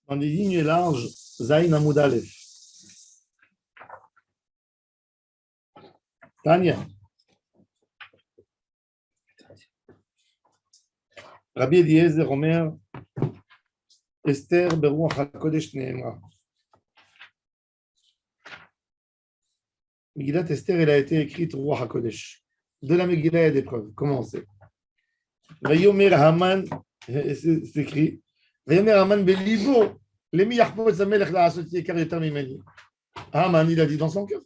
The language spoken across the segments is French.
dans les lignes larges, Zayn Amoud Aleph. Tania. Rabbi Eliezer Omer, Esther Beruach HaKodesh Neemra. Megillat Esther, elle a été écrite Ruach HaKodesh. De la Megillah, il y a des preuves. Comment on sait? Vayomer Haman, c'est écrit. Vayomer Haman Belivo, Lemi Yachpot Samelech la Asoti Ekar Yotam Imeni. Haman, il a dit dans son cœur.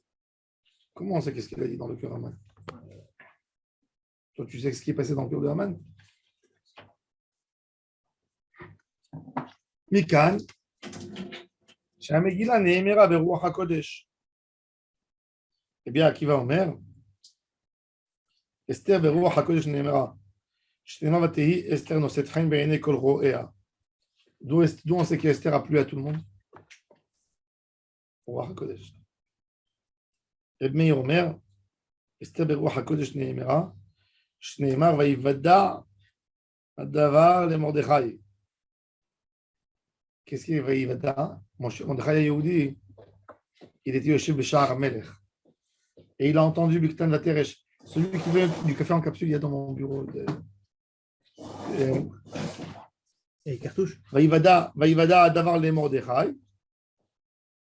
Comment on sait qu'est-ce qu'il a dit dans le cœur Haman? Toi, tu sais ce qui est passé dans le cœur de Haman? Mikan, Shamegila Neemera Beruach HaKodesh. Eh bien, Akiva Omer, Esther Beruach HaKodesh Neemera. Shnema Vatehi, Esther Noset Chaim Be'ene Kol Ro'ea. D'où on sait qu'Esther a plu à tout le monde? Ruach HaKodesh. Reb Meir Omer, Esther Beruach HaKodesh Neemera. Shneimar Vaivada Adavar le Mordechai. Qu'est-ce qu'il va y Vaivada? Mordechai Yehoudi, il était Yoshev B'Sha'ar HaMelech. Et il a entendu Biktan Vateresh. Celui qui veut du café en capsule, il y a dans mon bureau. Et les cartouches. Vaivada Adavar le Mordechai.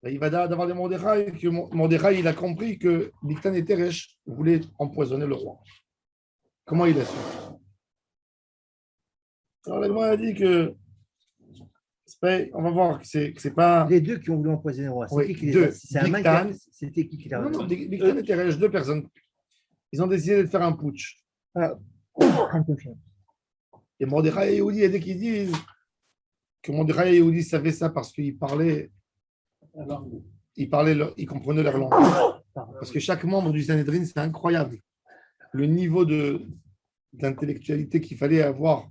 Vaivada Adavar le Mordechai, que Mordechai, il a compris que Biktan et Teresh voulaient empoisonner le roi. Comment il a su? Alors, la a dit que on va voir que c'est pas. Les deux qui ont voulu empoisonner le roi. Oui, qui deux. C'est un C'était qui l'a Non, Biktan et Teresh, deux personnes. Ils ont décidé de faire un putsch. Et Mordechai et Yehoudi, dès qu'ils disent que Mordechai et Yehoudi savaient ça parce qu'ils parlaient, ils comprenaient leur langue. Parce que chaque membre du Sanhedrin, c'est incroyable. Le niveau d'intellectualité qu'il fallait avoir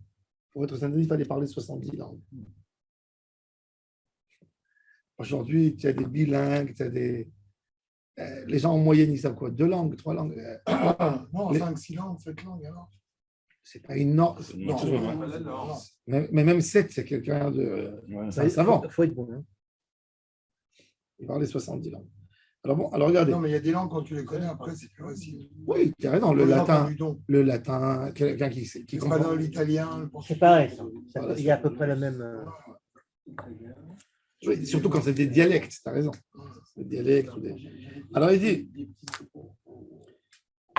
pour être Sanhedrin, il fallait parler 70 langues. Aujourd'hui, tu as des bilingues, tu as des. Les gens en moyenne, ils savent quoi? 2 langues, 3 langues. Non, 5, 6 langues, 7 langues alors. C'est pas une norme. Mais même 7, c'est quelqu'un de. C'est un savant. Il faut être bon. Hein. Il parlait 70 langues. Alors bon, alors regardez. Non, mais il y a des langues, quand tu les connais, après, c'est plus facile. Oui, tu as raison. Le latin, quelqu'un qui comprend. Pas dans l'italien. C'est pareil. Voilà, il y a à peu près la même. Oui, surtout quand c'est des dialectes, tu as raison. Des dialectes. Alors il dit.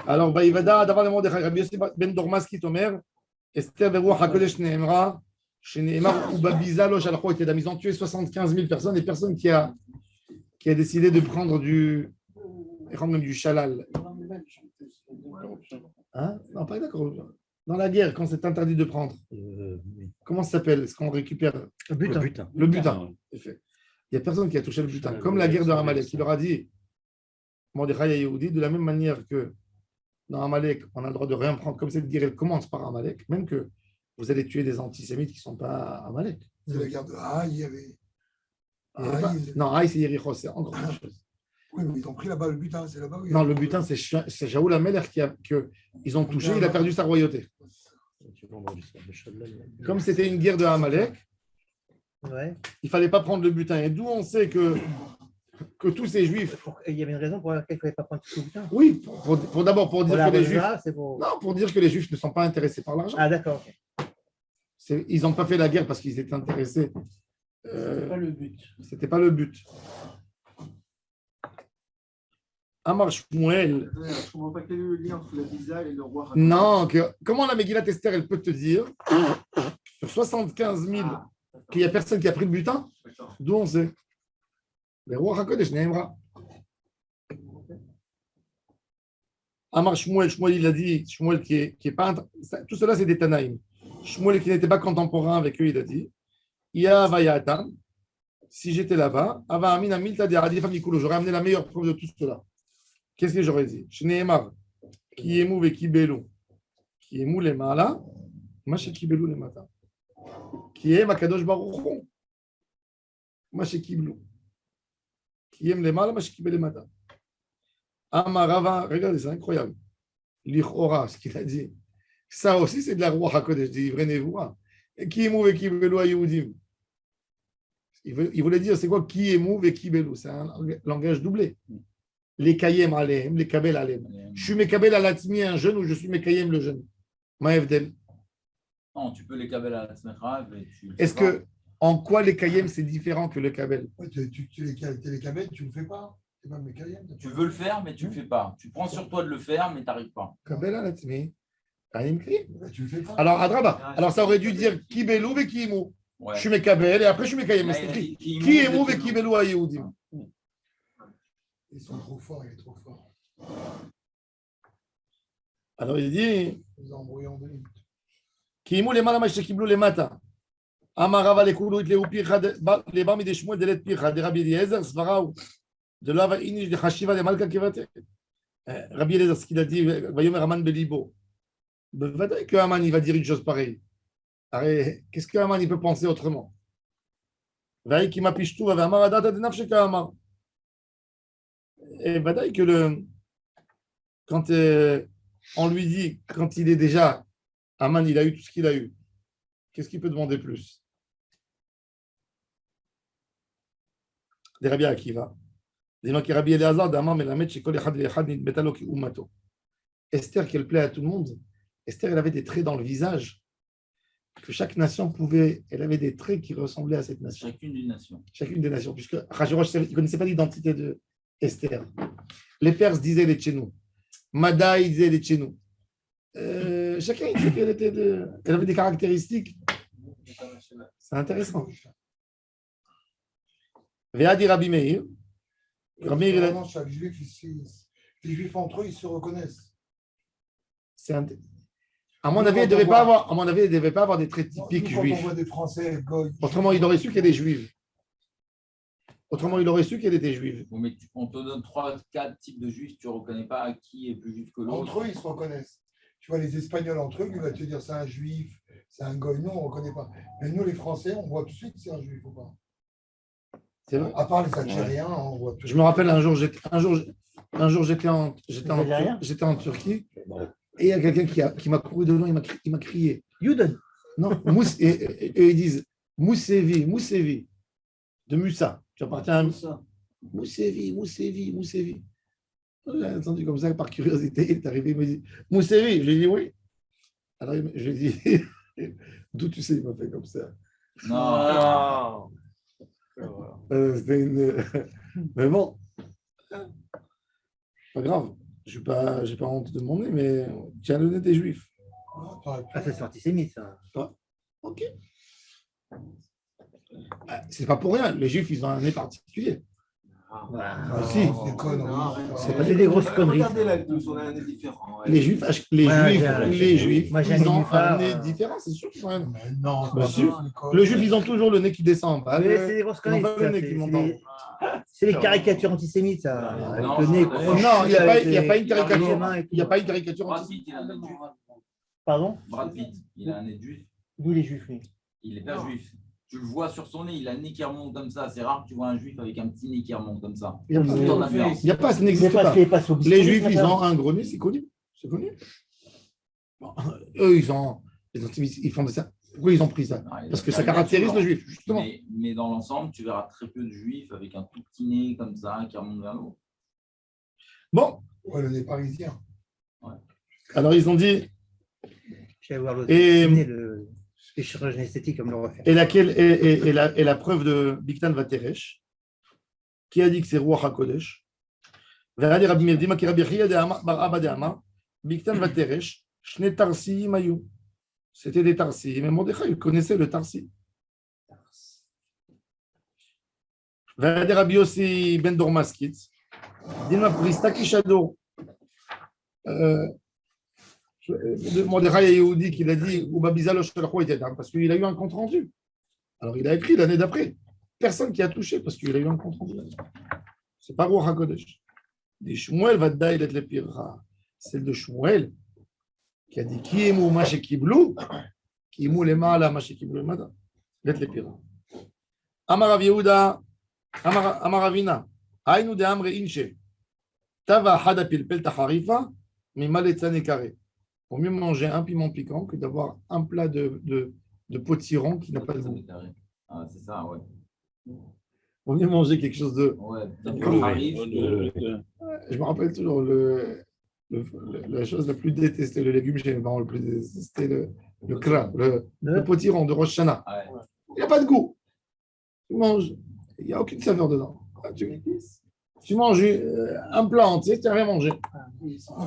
Alors, Vaivada, d'abord le mot de Rabbi Yossi ben Dormas qui t'omer, Esther Beruach HaKodesh Neemra, chez Neemar ou Babiza Lo Shalcho et ils ont tué 75 000 personnes, et personne qui a décidé de prendre du shalal. Hein? Non, pas d'accord. Dans la guerre, quand c'est interdit de prendre, comment ça s'appelle? Est-ce qu'on récupère le butin? Le butin. Il n'y a personne qui a touché le butin. Comme la guerre de Amalek, il leur a dit, Mordechai et Yehoudi, de la même manière que dans Amalek, on a le droit de rien prendre. Comme cette guerre, elle commence par Amalek, même que vous allez tuer des antisémites qui ne sont pas Amalek. C'est la guerre de Haï, il y avait. Non, Haï, c'est Yericho, c'est encore autre chose. Oui, mais ils ont pris là-bas le butin, c'est là-bas. Non, le butin, c'est Shaoul Amelech qu'ils ont touché, il a perdu sa royauté. Comme c'était une guerre de Amalek, il ne fallait pas prendre le butin. Et d'où on sait que tous ces juifs. Il y avait une raison pour laquelle il ne fallait pas prendre tout le butin. Oui, d'abord pour dire que les juifs. Non, pour dire que les juifs ne sont pas intéressés par l'argent. Ah, d'accord. Ils n'ont pas fait la guerre parce qu'ils étaient intéressés. C'était pas le but. C'était pas le but. Amar Shmuel. Je ne comprends pas quel est le lien entre la Visa et le roi. Non, comment la Megillat Esther, elle peut te dire sur 75 000 qu'il n'y a personne qui a pris le butin? D'où on sait? Le roi HaKodesh Neemra. Amar Shmuel, il a dit, Shmuel qui est pas. Tout cela, c'est des Tanaïm. Shmuel qui n'était pas contemporain avec eux, il a dit Ya Vayatan, si j'étais là-bas, Ava Amin Amilta de Adif Amikulo, j'aurais amené la meilleure preuve de tout cela. Qu'est-ce que j'aurais dit? Shneemar, qui émou ve qui belou, qui émou les mala, maché qui belou les mata, qui aime Akadosh Baruch Hu, maché qui belou, qui aime les mala, maché qui belou les mata. Amarava, regardez, c'est incroyable. L'Ichora, ce qu'il a dit. Ça aussi, c'est de la roi HaKodesh, dit Ivrenevura. Qui émou ve qui belou à Yehudim. Il voulait dire, c'est quoi qui est mouve et qui belou. C'est un langage doublé. Les kayem alehem, les kabel alehem. Je suis mekabel à l'atmi, un jeune, ou je suis mekayem le jeune. Maëvdel. Non, tu peux les kabel à la smecha. Est-ce que, en quoi les kayem, c'est différent que le kabel? Ouais, les cabelles, tu ne le fais pas. C'est pas mes kayem, Tu veux le faire, mais tu ne le fais pas. Tu prends sur toi de le faire, mais tu n'arrives pas. Kabel à l'atmi. Anim kri. Tu le fais pas. Alors, Adraba. Alors, ça aurait dû dire qui belou et qui mou. Ouais. Je suis mekabel et après, je suis mekayem. Mais c'est écrit. Qui est mouve et qui belou à Yehudim. Ils sont trop forts, il est trop fort. Alors, il dit. Ils ont embrouillé en 2 minutes. Qui mou les malamash kiblou les mata. Amarava les koulou les upircha les bami des shmuel de let pircha de Rabbi Eliezer svaraou de lava inish de chashiva de malka kivate. Rabbi Eliezer, ce qu'il a dit, vayomer Haman belibo. Bevadaï que Haman il va dire une chose pareille. Qu'est-ce que Haman il peut penser autrement? Vaï qui m'apiche tout, va amar adata de nafshe ka Haman. Et vadaï que quand on lui dit, quand il est déjà, Haman il a eu tout ce qu'il a eu. Qu'est-ce qu'il peut demander plus? Des Rabbi Akiva. Dis-moi que Rabbi Eliezer d'Amar melamed shekol echad ve'echad nitbeta lo ki umato. Esther, qu'elle plaît à tout le monde. Esther, elle avait des traits dans le visage que chaque nation pouvait. Elle avait des traits qui ressemblaient à cette nation. Chacune des nations. Chacune des nations, puisque Achashverosh, il ne connaissait pas l'identité de Esther. Les Perses disaient les Tchénou. Madaï disait les Tchénou. Chacun il disait qu'elle avait des caractéristiques. C'est intéressant. Ve'adi Rabbi Meir. Rabbi Meir, Vraiment, chaque juif, les juifs entre eux, ils se reconnaissent. à mon avis, il ne devait pas avoir des traits typiques Quand on juifs. voit des Français, goy, Autrement, il aurait su qu'il y a des juifs. Autrement, il aurait su qu'elle était juive. Bon, mais on te donne 3-4 types de juifs, tu ne reconnais pas qui est plus juif que l'autre. entre eux, ils se reconnaissent. Tu vois, les Espagnols entre eux, lui va te dire c'est un juif, c'est un goy. Nous, on ne reconnaît pas. Mais nous, les Français, on voit tout de suite que c'est un juif ou pas. C'est vrai. À part les Algériens, on voit tout de Je suite. me rappelle un jour, j'étais en Turquie et il y a quelqu'un qui m'a couru devant, il m'a crié. Yuden. Non, et ils disent Moussevi, Moussevi, de Musa. Tu appartiens à Moussevi, Moussevi, Moussevi. J'ai entendu comme ça, par curiosité, il est arrivé, il me dit Moussevi. Je lui ai dit oui. Alors je lui ai dit d'où tu sais, il m'a fait comme ça. Non. C'était une. Mais bon, pas grave. Je n'ai pas honte de mon nez, mais tu as le nez des juifs. Ah, c'est antisémite, ça. Ok. C'est pas pour rien. Les juifs, ils ont un nez particulier. Ah, si. C'est conneries. C'est pas des grosses conneries. Regardez là, tous, on a un nez différent. Les juifs, Moi, j'ai un ils ont nénuphar, un nez différent, c'est sûr qu'ils ont un. Mais non, Bah, c'est si. pas une connerie. Le juif, ils ont toujours le nez qui descend en bas. Mais c'est des grosses Ils n'ont conneries. pas le ça. nez qui monte en haut. C'est les caricatures antisémites, ça. Avec Non, le nez non, crochu, Non, il n'y a pas avec une les caricature. mains et tout. Il n'y a pas une caricature Brad anti- Pitt, il a un nez de juif. Pardon? Brad Pitt, il a un nez de juif. Nous, les juifs, oui. Il n'est pas juif. Tu le vois sur son nez, il a le nez qui remonte comme ça. C'est rare que tu vois un juif avec un petit nez qui remonte comme ça. Il n'y a pas. Oui, Tout en Amérique. Il n'y a pas, ça C'est n'existe parce pas. qu'il est pas sous Les juifs, ils ont un gros nez, c'est connu. C'est connu. Bon, eux, ils font de ça. Pourquoi ils ont pris ça? Non, Parce que ça caractérise le juif, justement. Mais dans l'ensemble, tu verras très peu de juifs avec un tout petit nez comme ça qui remonte vers le haut. Bon, Ouais, le nez parisien. alors ils ont dit, J'allais voir l'autre. Et- Les chirurgiens esthétiques comme le refaire. et la preuve de Biktan Vateresh, qui a dit que c'est Ruach HaKodesh. Ve'adi Rabbi Meir, Dima ki Rabbi Chia de Amar, Bar Abba de Amar, Biktan Vateresh, Shne Tarsi Mayu. C'était des Tarsi. Mais Mordechai, il connaissait le Tarsi. Ve'adi Rabbi Yossi Ben Dormaskitz, Dima Prista Kishado. Mordechai Yehoudi qui l'a dit, ou Babizalo Shalachou était parce qu'il a eu un compte rendu. Alors il a écrit l'année d'après. Personne qui a touché parce qu'il a eu un compte rendu. C'est pas Ruach HaKodesh. Des Shmuel va daïlet le pirra. Celle de Shmuel qui a dit qui est mou maché kiblou, qui est mou les mala maché kiblou mada. Let le pirra. Amar Yehuda, Amar Avina, Aïnou de Amre Inche, Tava Hada Pilpel Taharifa, mais Maletzane Kare. Vaut mieux manger un piment piquant que d'avoir un plat de potiron qui n'a pas de goût. Ah, c'est ça, ouais. Vaut mieux manger quelque chose de. Ouais, Comme- arrive. Je me rappelle toujours la chose la plus détestée, le légume chez les parents le plus détesté, c'était le kra, le potiron de Rosh Hashanah. Ouais. Il n'y a pas de goût. Tu manges, il n'y a aucune saveur dedans. Tu manges un plat entier, tu n'as rien mangé.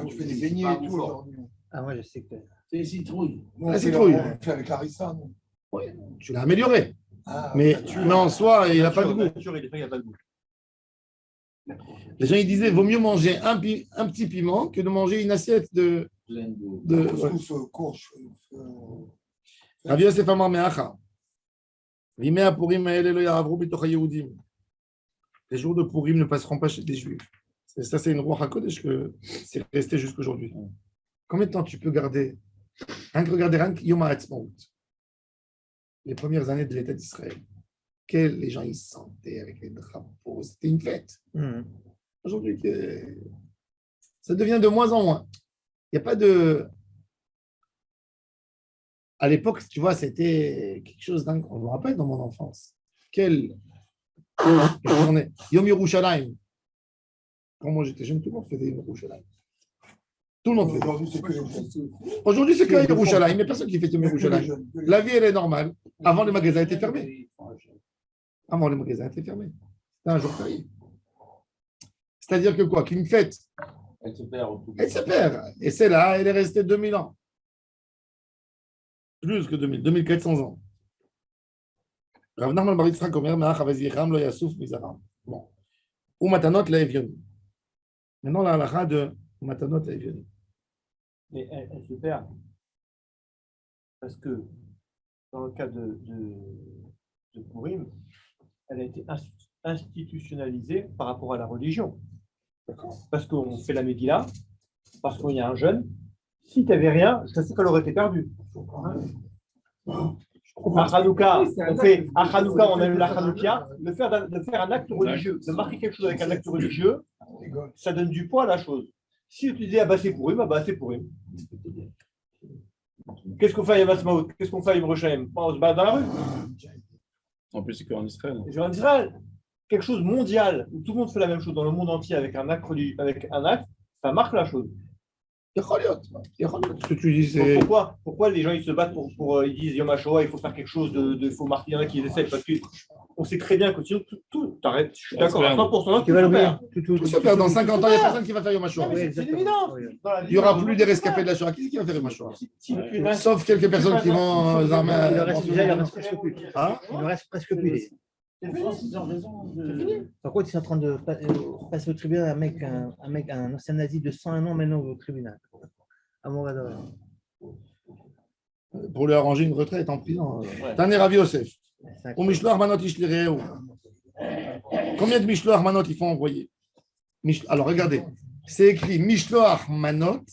Tu fais des beignets et tout aujourd'hui. Ah, moi, je sais que. C'est les citrouilles. Nous, La on fait citrouille. on fait avec Larissa, nous. Tu l'as amélioré. Ah, Mais en soi, il n'a pas de goût. Il n'y a pas de goût. Les gens ils disaient vaut mieux manger un petit piment que de manger une assiette de. Pleine de. couscous, courge. Rabbi Yosef Amar Meacha. Vimei Purim Haele lo ya'avru bitoch haYehudim. Les jours de Purim ne passeront pas chez des Juifs. Ça, c'est une Ruach HaKodesh que c'est resté jusqu'aujourd'hui. Combien de temps tu peux garder regardez rien que Yom HaAtzmaut, les premières années de l'État d'Israël. Quels les gens ils se sentaient avec les drapeaux. C'était une fête. Aujourd'hui, ça devient de moins en moins. Il n'y a pas de. À l'époque, tu vois, c'était quelque chose d'incroyable. On me rappelle dans mon enfance. Quelle journée. Yom Yerushalayim. Quand moi j'étais jeune, tout le monde faisait Yom Yerushalayim. Tout le monde faisait. Aujourd'hui, c'est que Yerushalayim. Il n'y a personne qui fait Yom Yerushalayim. La vie, elle est normale. Avant, les magasins étaient fermés. Avant, les magasins étaient fermés. C'était un jour férié. C'est-à-dire que quoi? Qu'une fête, Elle se perd. elle se perd. Et c'est là, elle est restée 2000 ans. Plus que 2000, 2400 ans. Rav Nachman bar Yitzchak omer me'ach avazicham lo yasuf mizaram. Bon. Ou matanot laevioni. Maintenant, la halakha de matanot laevioni. Mais elle se perd. Parce que dans le cas de Purim, elle a été institutionnalisée par rapport à la religion. Parce qu'on fait la Megillah, parce qu'il y a un jeûne. Si tu n'avais rien, je sais qu'elle aurait été perdue. À Hanouka, on a eu la Hanouka, de faire un acte religieux, de marquer quelque chose avec un acte religieux, ça donne du poids à la chose. Si tu disais, ah bah c'est Purim, ah bah c'est Purim. Qu'est-ce qu'on fait à Yom Ha'atzmaut? Qu'est-ce qu'on fait à Yom Roshaim? On se bat dans la rue. En plus, c'est qu'en Israël. Et en Israël, quelque chose mondial, où tout le monde fait la même chose dans le monde entier avec un acte, ça marque la chose. Ce que tu dis, c'est. Pourquoi les gens ils se battent pour ils disent Yom HaShoah, il faut faire quelque chose il faut marquer, il y en a qui essaient, parce qu'on sait très bien que sinon tout t'arrêtes, je suis d'accord à 100%. Tu vas l'oublier. Tout se perd. Dans 50 ans, il n'y a personne qui va faire Yom HaShoah. C'est évident. Il n'y aura plus des rescapés de la Shoah. Qui va faire Yom HaShoah? Sauf quelques personnes qui vont. Il ne reste presque plus. Il ne reste presque plus. Ils ont raison. Par contre, ils sont en train de passer au tribunal un ancien nazi de 101 ans maintenant au tribunal. À Morador. Pour lui arranger une retraite en prison. Taner Rav Yosef. Ou Mishloach Manot Ishlireou. Combien de Mishloach Manot il faut envoyer? Alors regardez, c'est écrit Mishloach Manot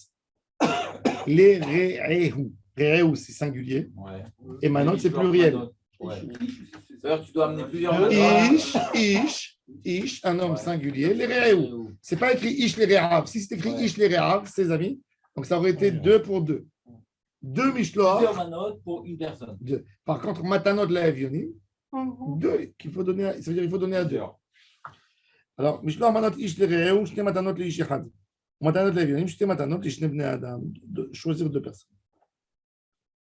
les Re'ehu. Re'ehu c'est singulier. Ouais. Et Manot c'est pluriel. Ouais. C'est-à-dire que tu dois amener plusieurs. Ish, un homme singulier, les Re'ehu. C'est pas écrit Ish les Re'av. Si c'est écrit Ish les Re'av, ses amis, donc ça aurait été 2 pour 2. 2 Mishloach. Plusieurs manotes pour une personne. Par contre, Matanot la Evionim, 2 qu'il faut donner, ça veut dire qu'il faut donner à 2. Alors, Mishloach Manot Ish le Re'ehu, Shte Matanot le Ish Echad. Matanot la Evionim, Shte Matanot le Shne Bnei Adam. Choisir 2 personnes.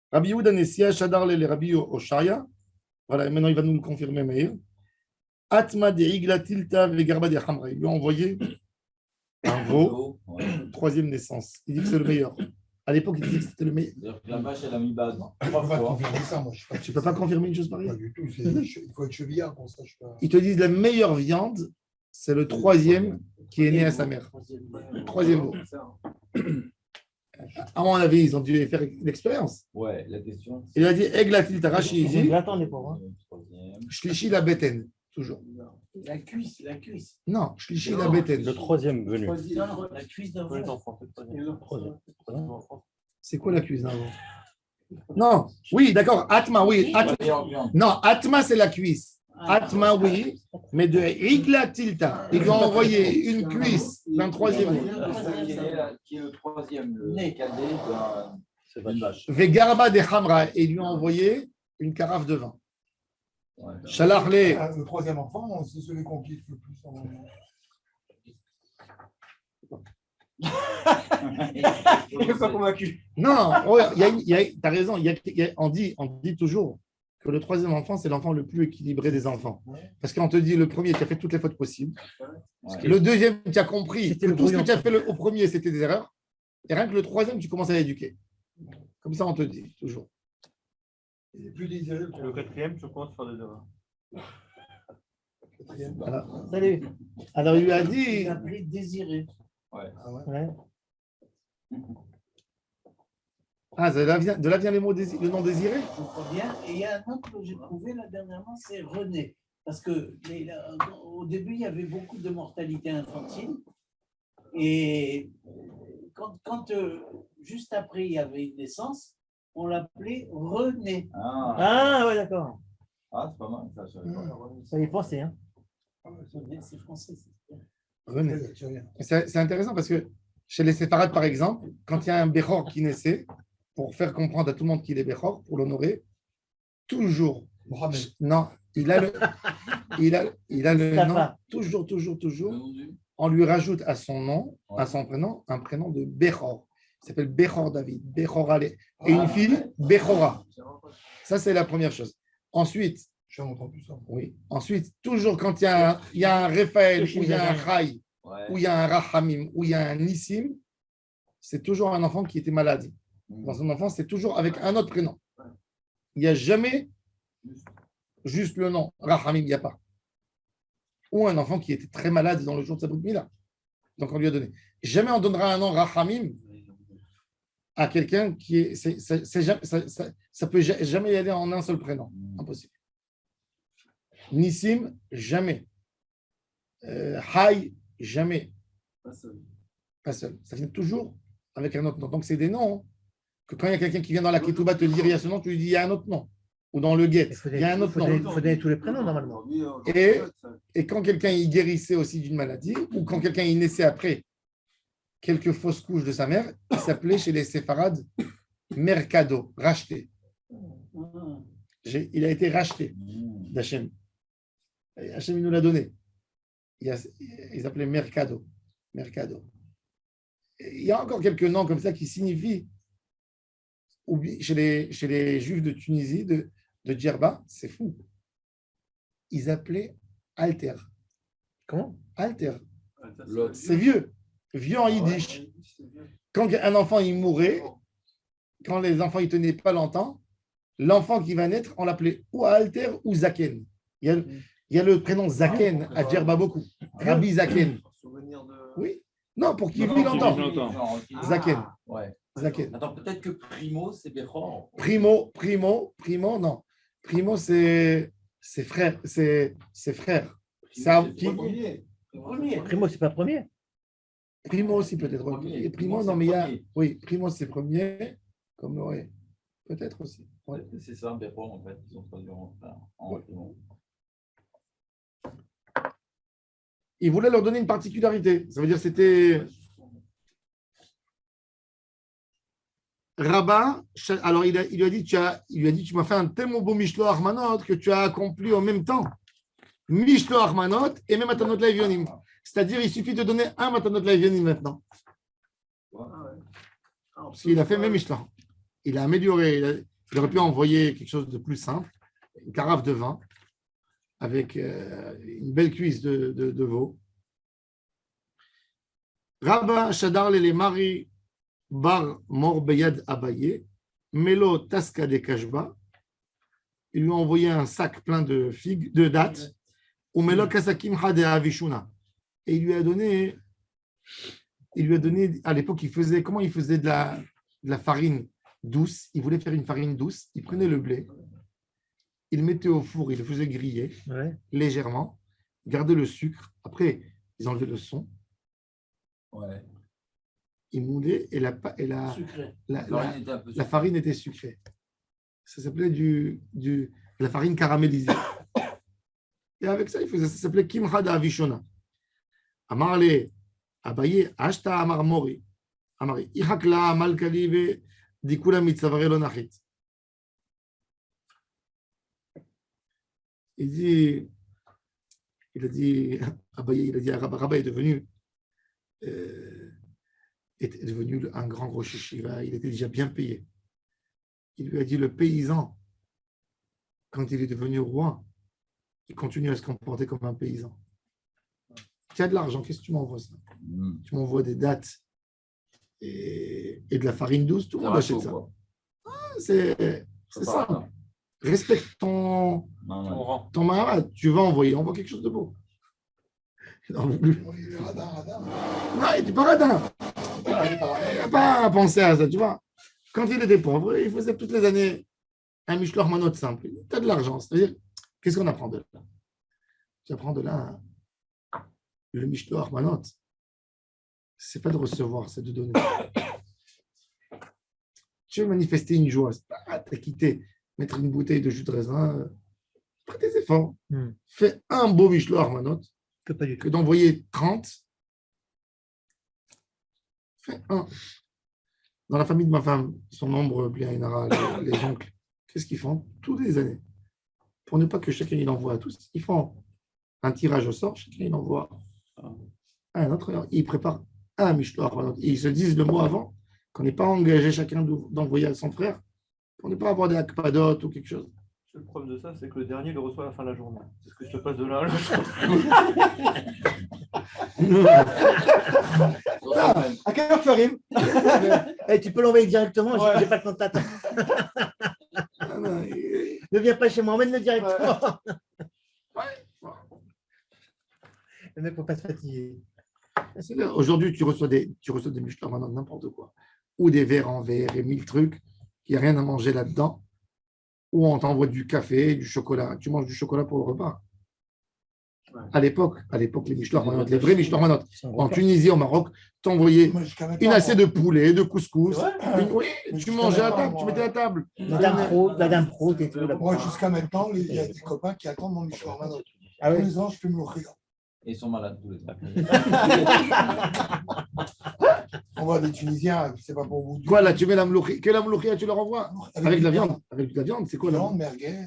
Rabbi Yehuda Nessia, Shadar le Rabbi Oshaya. Voilà, maintenant il va nous le confirmer, Meir. Atma de Igla Tilta Vegarba de Hamra. Il lui a envoyé un veau, 3e naissance. Il dit que c'est le meilleur. À l'époque, il disait que c'était le meilleur. C'est-à-dire que la vache, elle a mis base. Je ne peux pas confirmer ça, moi. Tu ne peux pas confirmer une chose Pas pareille? du tout. Il faut être chevillard pour ça. Ils te disent la meilleure viande, c'est le 3e qui est né à sa mère. 3e veau. À mon avis, ils ont dû faire l'expérience. Ouais, la question. Il a dit Eglatil Tarachi, il dit Attends, les pauvres. Shlishi la Beten, toujours. La cuisse. Non, Shlishi la Beten. Le 3e venu. La cuisse d'un enfant. C'est quoi la cuisse d'un veau? Non, oui, d'accord, Atma, oui. Non, Atma, c'est la cuisse. Atma, oui, mais de Igla Tilta, ils lui ont envoyé une cuisse d'un 3e veau. Qui est le 3e, le cadet d'une vache. Vegarba de Hamra, et ils lui ont envoyé une carafe de vin. Shalach le. Le troisième enfant, c'est celui qu'on kiffe le plus. Je suis pas convaincu. Non, tu as raison. On dit toujours que le troisième enfant, c'est l'enfant le plus équilibré des enfants. Parce qu'on te dit le premier, tu as fait toutes les fautes possibles. Le deuxième, tu as compris que tout ce que tu as fait au premier, c'était des erreurs. Et rien que le troisième, tu commences à l'éduquer. Comme ça, on te dit toujours. Il est plus désiré. Le quatrième, je commence par des erreurs. Voilà. Salut. Alors, il lui a Il dit. a appelé désiré. Ouais. Ah, de là vient le nom désiré. Je crois bien. Et il y a un autre que j'ai trouvé là dernièrement, c'est René. Parce que au début, il y avait beaucoup de mortalité infantile. Et quand juste après, il y avait une naissance, on l'appelait René. Ah, ouais, d'accord. Ah, c'est pas mal, ça, je savais pas. Ça y pensait, hein. René, c'est français. René. C'est intéressant parce que chez les séfarades, par exemple, quand il y a un Bechor qui naissait, pour faire comprendre à tout le monde qu'il est Bechor, pour l'honorer, toujours. Mohamed. Non, il a le nom, toujours, on lui rajoute à son nom, à son prénom, un prénom de Bechor. Il s'appelle Bechor David, Bechor Ale. Et une fille, Bechora. Ça, c'est la première chose. Ensuite, Je n'entends plus ça. oui. Ensuite, toujours quand il y a un Raphaël, ou il y a un Chai, ou il y a un Rahamim, ou il y a un Nissim, c'est toujours un enfant qui était malade. Dans son enfance, c'est toujours avec un autre prénom. Il n'y a jamais juste le nom. Rahamim, il n'y a pas. Ou un enfant qui était très malade dans le jour de sa Brit Mila. Donc, on lui a donné. Jamais on donnera un nom Rahamim à quelqu'un qui est. Ça peut jamais y aller en un seul prénom. Impossible. Nissim, jamais. Hay, jamais. Pas seul. Ça finit toujours avec un autre nom. Donc, c'est des noms que quand il y a quelqu'un qui vient dans la Ketouba te dire il y a ce nom, tu lui dis il y a un autre nom. Ou dans le guet, il y a un autre nom. Il faut donner tous les prénoms, normalement. Et quand quelqu'un y guérissait aussi d'une maladie, ou quand quelqu'un y naissait après quelques fausses couches de sa mère, il s'appelait chez les séfarades Mercado, racheté. Il a été racheté d'Hachem. Hachem, il nous l'a donné. Il s'appelait Mercado. Il y a encore quelques noms comme ça qui signifient, chez les Juifs de Tunisie, de Djerba, c'est fou. Ils appelaient Alter. Comment? Alter. C'est vieux. Vieux en yiddish. Quand un enfant il mourait, quand les enfants ne tenaient pas longtemps, l'enfant qui va naître, on l'appelait ou Alter ou Zaken. Il y a le prénom Zaken à Djerba beaucoup. Rabbi Zaken. Oui. Non, pour qu'il vive longtemps. Zaken. Ouais. Zaken. Attends, peut-être que Primo, c'est Bechor. Primo, non. Primo, c'est frère. C'est frère. Primo, c'est pas premier. Primo aussi peut-être. Et Primo, non, mais il y a. Oui, Primo, c'est premier. Comme oui. Peut-être aussi. Ouais. C'est ça, Bechor, en fait. Ils ont traduit en Primo. Il voulait leur donner une particularité. Ça veut dire c'était Rabbin. Alors il lui a dit tu m'as fait un tellement beau Mishloach Manot que tu as accompli en même temps Mishloach Manot et même Matanot Leivionim. C'est-à-dire il suffit de donner un Matanot Leivionim maintenant. Parce qu'il a fait même Mishloach. Il a amélioré. Il aurait pu envoyer quelque chose de plus simple, une carafe de vin avec une belle cuisse de veau. Rabba Shadar le Mari Bar Mor Beyad Abaye, Melo Taska de Kashba. Il lui a envoyé un sac plein de figues, de dattes, ou Melo Kasakim Hade Avishuna. Et il lui a donné à l'époque, il faisait de la farine douce. Il voulait faire une farine douce. Il prenait le blé, il mettait au four, il le faisait griller légèrement, gardait le sucre. Après, ils enlevaient le son. Ouais. Il moulait et la farine était sucrée. Ça s'appelait de la farine caramélisée. Et avec ça, ça s'appelait Kimhada Avishona. Amarle, Abaye, Ashta Amar Mori. Amari, Ihakla Malkalive, Dikula Mitzavare Lonachit. il a dit, Abaye, il a dit, Rabba est devenu un grand Rosh Yeshiva, il était déjà bien payé. Il lui a dit, le paysan, quand il est devenu roi, il continue à se comporter comme un paysan. Tu as de l'argent, qu'est-ce que tu m'envoies ça? Tu m'envoies des dattes et de la farine douce, tout le monde achète ça. C'est ça. Respecte ton mahamad. Tu vas envoie quelque chose de beau. Il n'en veut plus. Non, il n'est pas radin. Il n'a pas pensé à ça, tu vois. Quand il était pauvre, il faisait toutes les années un mishloach manot simple. Tu as de l'argent. C'est-à-dire, qu'est-ce qu'on apprend de là? Tu apprends de là, le mishloach manot, c'est pas de recevoir, c'est de donner. Tu veux manifester une joie, c'est pas t'as quitté, mettre une bouteille de jus de raisin, fais des efforts. Fais un beau mishloach manot que d'envoyer 30. Fais un. Dans la famille de ma femme, son nombre, bien Inara, les oncles, qu'est-ce qu'ils font? Toutes les années. Pour ne pas que chacun il envoie à tous, ils font un tirage au sort, chacun il envoie à un autre, ils préparent un mishloach manot. Et ils se disent le mois avant qu'on n'est pas engagé chacun d'envoyer à son frère pour ne pas avoir des akpadot ou quelque chose. Le problème de ça, c'est que le dernier le reçoit à la fin de la journée. C'est ce que je te passe de là. À quelle heure tu arrives? Tu peux l'envoyer directement, je n'ai pas de contact. Ne viens pas chez moi, emmène-le directement. Le mec ne faut pas se fatiguer. Aujourd'hui, tu reçois des mishloach manot n'importe quoi. Ou des verres en verre et 1000 trucs, il n'y a rien à manger là-dedans. Ou on t'envoie du café, du chocolat. Tu manges du chocolat pour le repas. À l'époque, les mishloach manot, les vrais mishloach manot, en Tunisie, au Maroc, t'envoyais une assiette de poulet, de couscous. Oui, tu mangeais à table, tu mettais à table. Madame Pro, t'es tout là. Moi, jusqu'à maintenant, il y a des copains qui attendent mon mishloach manot. Tous les ans, je fais me l'offrir. Et ils sont malades tous les ans. On voit des Tunisiens, c'est pas pour vous. Quoi là, tu mets la mlouchi? Quelle mlouchi tu leur envoies? Avec de la viande. Avec de la viande, c'est quoi la viande, merguez.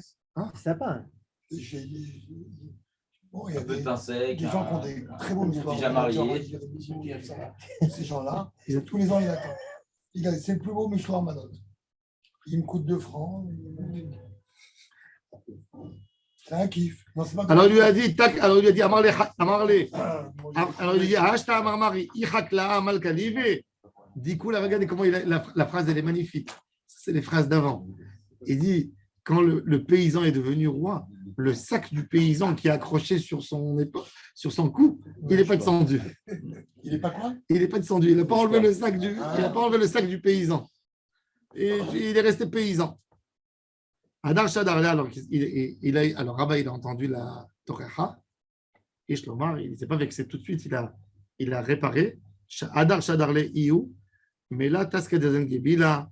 C'est sympa. Bon, il y a un peu de pain sec. Des gens qui ont des très beaux mishloach. Déjà mariés. Ces gens-là, tous les ans, ils attendent. C'est le plus beau mishloach manot. Il me coûte 2 francs. C'est un kiff. Non, pas alors il lui a dit, Amarle. Alors il lui a dit, Ashta Amarmari, Ichakla Amalkalive. Du coup, là, regardez comment la phrase, elle est magnifique. C'est les phrases d'avant. Il dit, quand le paysan est devenu roi, le sac du paysan qui est accroché sur son cou, il n'est pas descendu. Il n'est pas quoi? Il n'est pas descendu. Il n'a pas enlevé le sac du paysan. Et il est resté paysan. Adar Shadarle, alors Rabba, il a entendu la Toreha, et Shlomar, il ne s'est pas vexé tout de suite, il a réparé. Adar Shadarle Iou, mais là, Taska de Gebila,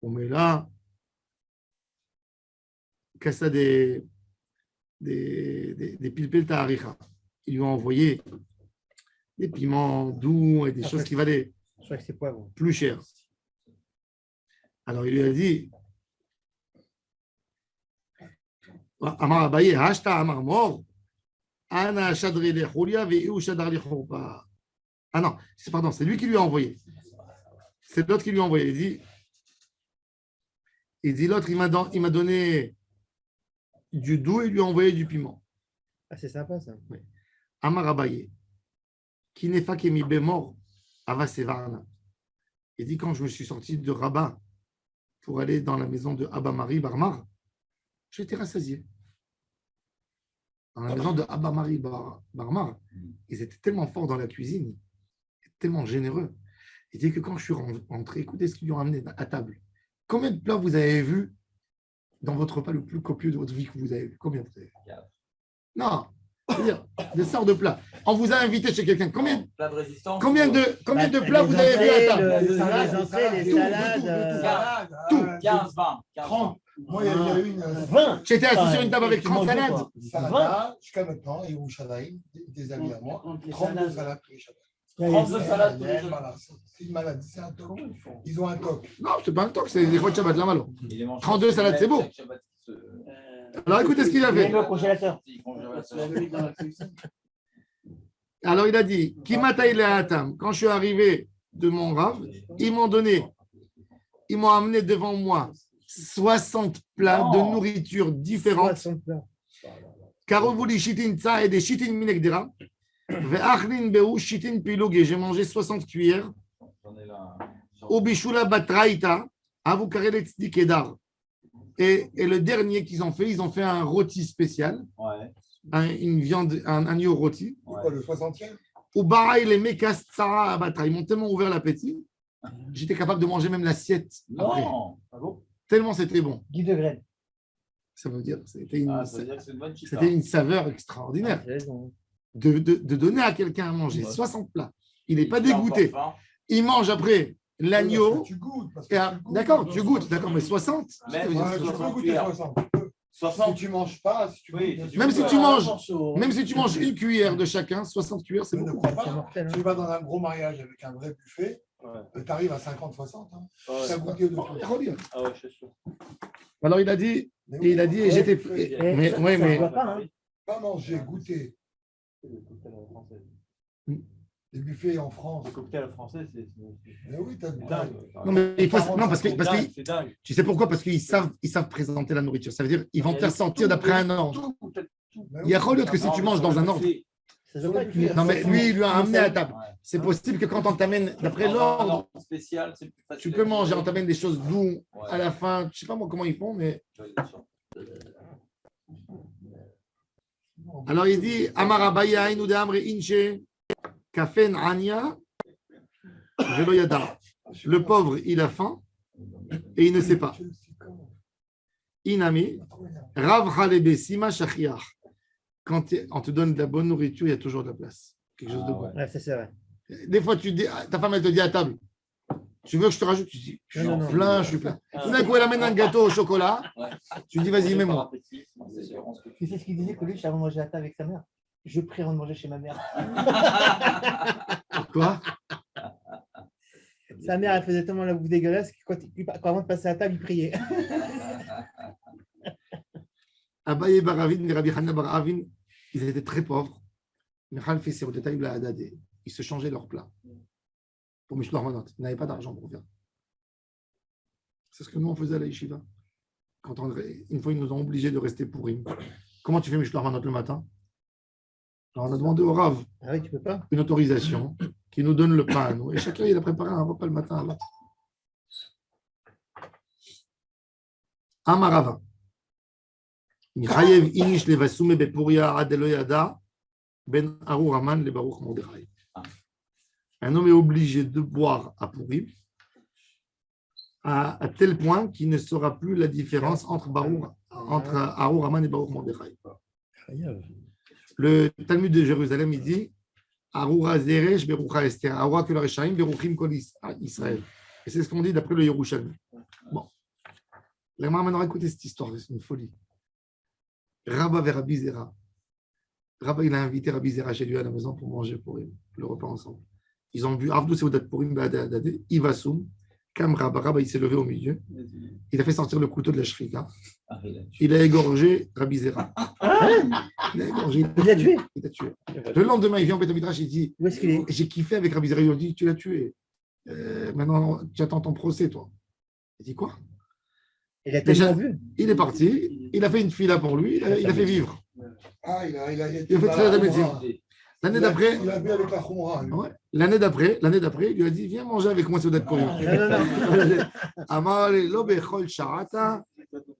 ou mais là, Kassa des pilpil ta'aricha. Ils lui ont envoyé des piments doux et des choses qui valaient plus cher. Alors il lui a dit, Amar Abaye, Hashta Amar Mor, Ana Shadri le Choulia, Veu Shadar le Choupa. Ah non, c'est lui qui lui a envoyé. C'est l'autre qui lui a envoyé. Il dit l'autre, il m'a donné du doux et lui a envoyé du piment. Ah, c'est sympa ça. Oui. Amar Abaye, Kinefa Kemi Bemor, Ava Sevarna. Il dit quand je me suis sorti de Rabat pour aller dans la maison de Abba Mari Barmar, j'étais rassasié. Dans la maison de Abba Mari Barmar, ils étaient tellement forts dans la cuisine, tellement généreux. Il dit que quand je suis rentré, écoutez ce qu'ils lui ont amené à table. Combien de plats vous avez vu dans votre repas le plus copieux de votre vie que vous avez vu? Combien vous avez vu? Non, c'est-à-dire des sortes de plats. On vous a invité chez quelqu'un. Combien de plats vous avez vu à table? Les entrées, les salades. Tout. 15, 20. 30. Moi, il y a eu une 20. J'étais assis sur une table avec 30 salades. Salade, jusqu'à maintenant, et au Shadaï, des amis à moi, 32 salades tous les Shadaï. 32 salades tous les jours. C'est une maladie, c'est un toc. Ils ont un toc. Non, c'est pas un toc, c'est des fois de Shabbat là malo. 32 salades, c'est beau. Alors écoutez ce qu'il a Il a fait. mis au congélateur. Alors il a dit, quand je suis arrivé de mon rave, ils m'ont amené devant moi 60 plats de nourriture différentes. 60 plats. Karovuli shitin tsa et des shitin minekdera. Ve'achlin be'u shitin pilug. Et j'ai mangé 60 cuillères. J'en ai là. Ubishula batraïta. Avukare tzdik edar. Et le dernier qu'ils ont fait un rôti spécial. Ouais. Une viande, un agneau rôti. C'est quoi, le 60e? Ou baraï les mekas tsara abatra. Ils m'ont tellement ouvert l'appétit. J'étais capable de manger même l'assiette après. Non. Ah bon? Tellement c'était bon. Guy de Graine. Ça veut dire c'était une, Ah, ça veut dire que c'est une bonne chita. c'était une saveur extraordinaire. J'ai raison. De donner à quelqu'un à manger 60 plats. Il n'est pas Il a dégoûté. encore faim. Il mange après l'agneau. Tu goûtes. parce Et que à- tu goûtes. D'accord, tu goûtes, d'accord, mais 60. Même Ouais, ça tu veut dire peux 60 goûter cuillères. 60. Si 60. tu manges pas, si tu Oui, goûtes, si Même si Ouais. tu manges, Morceau. même si tu manges une cuillère de chacun, 60 cuillères, c'est je ne beaucoup. crois C'est pas. mortel. Tu vas dans un gros mariage avec un vrai buffet, Ouais. tu arrives à 50-60. Hein. Ouais. Tu as goûté de Bon, tout. regarde. Ah ouais, je suis sûr. Alors il a dit, Mais et il a dit, et j'étais. Eh, Mais, ça- ouais, ça mais se voit pas, hein. pas manger, goûter. Les buffets en France. Le cocktail français, c'est Mais oui, tu as c'est dingue. non, mais il faut, non, parce que, C'est parce que dingue, c'est dingue. tu sais pourquoi? Parce qu'ils savent présenter la nourriture. Ça veut dire, ils vont te faire sentir d'après un ordre. Il y a Rollot que si tu manges dans un ordre. Ça se voit pas. Tu- Non, mais lui, il lui a amené à table. Ouais. C'est possible que quand on t'amène d'après Dans un l'ordre, ordre spécial, c'est plus facile. tu peux manger, on t'amène des choses doux Ouais. à la fin. Je sais pas moi comment ils font, mais. Alors il dit Amarabaya inu de amre inche kafen ania velo yada. Le pauvre, il a faim et il ne sait pas. Inami rav halebe sima shachiach. Quand on te donne de la bonne nourriture, il y a toujours de la place. Quelque chose de bon. Ouais, ça, c'est vrai. Des fois, tu dis, ta femme, elle te dit à table, tu veux que je te rajoute? Tu dis, je suis Non, non, plein, je suis plein. Tout d'un coup, elle amène un gâteau au chocolat. Ouais. Tu dis, vas-y, mets-moi. Tu sais ce qu'il disait que lui, avant de manger à table avec sa mère? Je prie avant de manger chez ma mère. Quoi? Sa mère, elle faisait tellement la bouffe dégueulasse que quand avant de passer à table, il priait. Abaye Baravin et Rabbi Hanna Baravin, ils étaient très pauvres. Ils se changeaient leur plat pour Mishloach Manot. Ils n'avaient pas d'argent pour faire. C'est ce que nous, on faisait à la yeshiva. Une fois, ils nous ont obligés de rester pourris. Comment tu fais Mishloach Manot le matin? Alors, on a demandé au Rav Ah oui, tu peux pas. une autorisation qui nous donne le pain à nous. Et chacun, il a préparé un repas le matin à l'autre. Amarava. Michayev inish levasume bepuria adelo yada ben Arur Aman le Baruch Mordechai. Un homme est obligé de boire à Purim à tel point qu'il ne saura plus la différence entre Arur Aman et Baruch Mordechai. Le Talmud de Jérusalem, il dit Arura Zeresh Berucha Esther, Arura que le Reshaim Beruchim Kol Israël. Et c'est ce qu'on dit d'après le Yerushalmi. Bon. La maman maintenant écoutez cette histoire, c'est une folie. Rabba vers Rabbi Zera. Rabba, il a invité Rabbi Zera chez lui à la maison pour manger Purim, le repas ensemble. Ils ont bu Avdou Seudat Purim Ba'adadade, Ivasum, Kam Rabba. Rabba, il s'est levé au milieu. Il a fait sortir le couteau de la shrika. Il a égorgé Rabbi Zera. Il a égorgé. Il l'a tué. Il l'a tué. Le lendemain, il vient au Beth Midrash, il dit Où est-ce qu'il est? j'ai kiffé avec Rabbi Zera. Il lui dit tu l'as tué. Maintenant, tu attends ton procès, toi. Il dit quoi? Il a Déjà, tellement vu. il est parti, il a fait une fila pour lui, il a fait vivre. Ah, il a Il a fait très la médecine. L'année d'après, Il a bu avec la Khumra. lui. ouais, l'année d'après, il lui a dit viens manger avec moi Seudat Purim. Non, non, non. Amar lo bechol sharata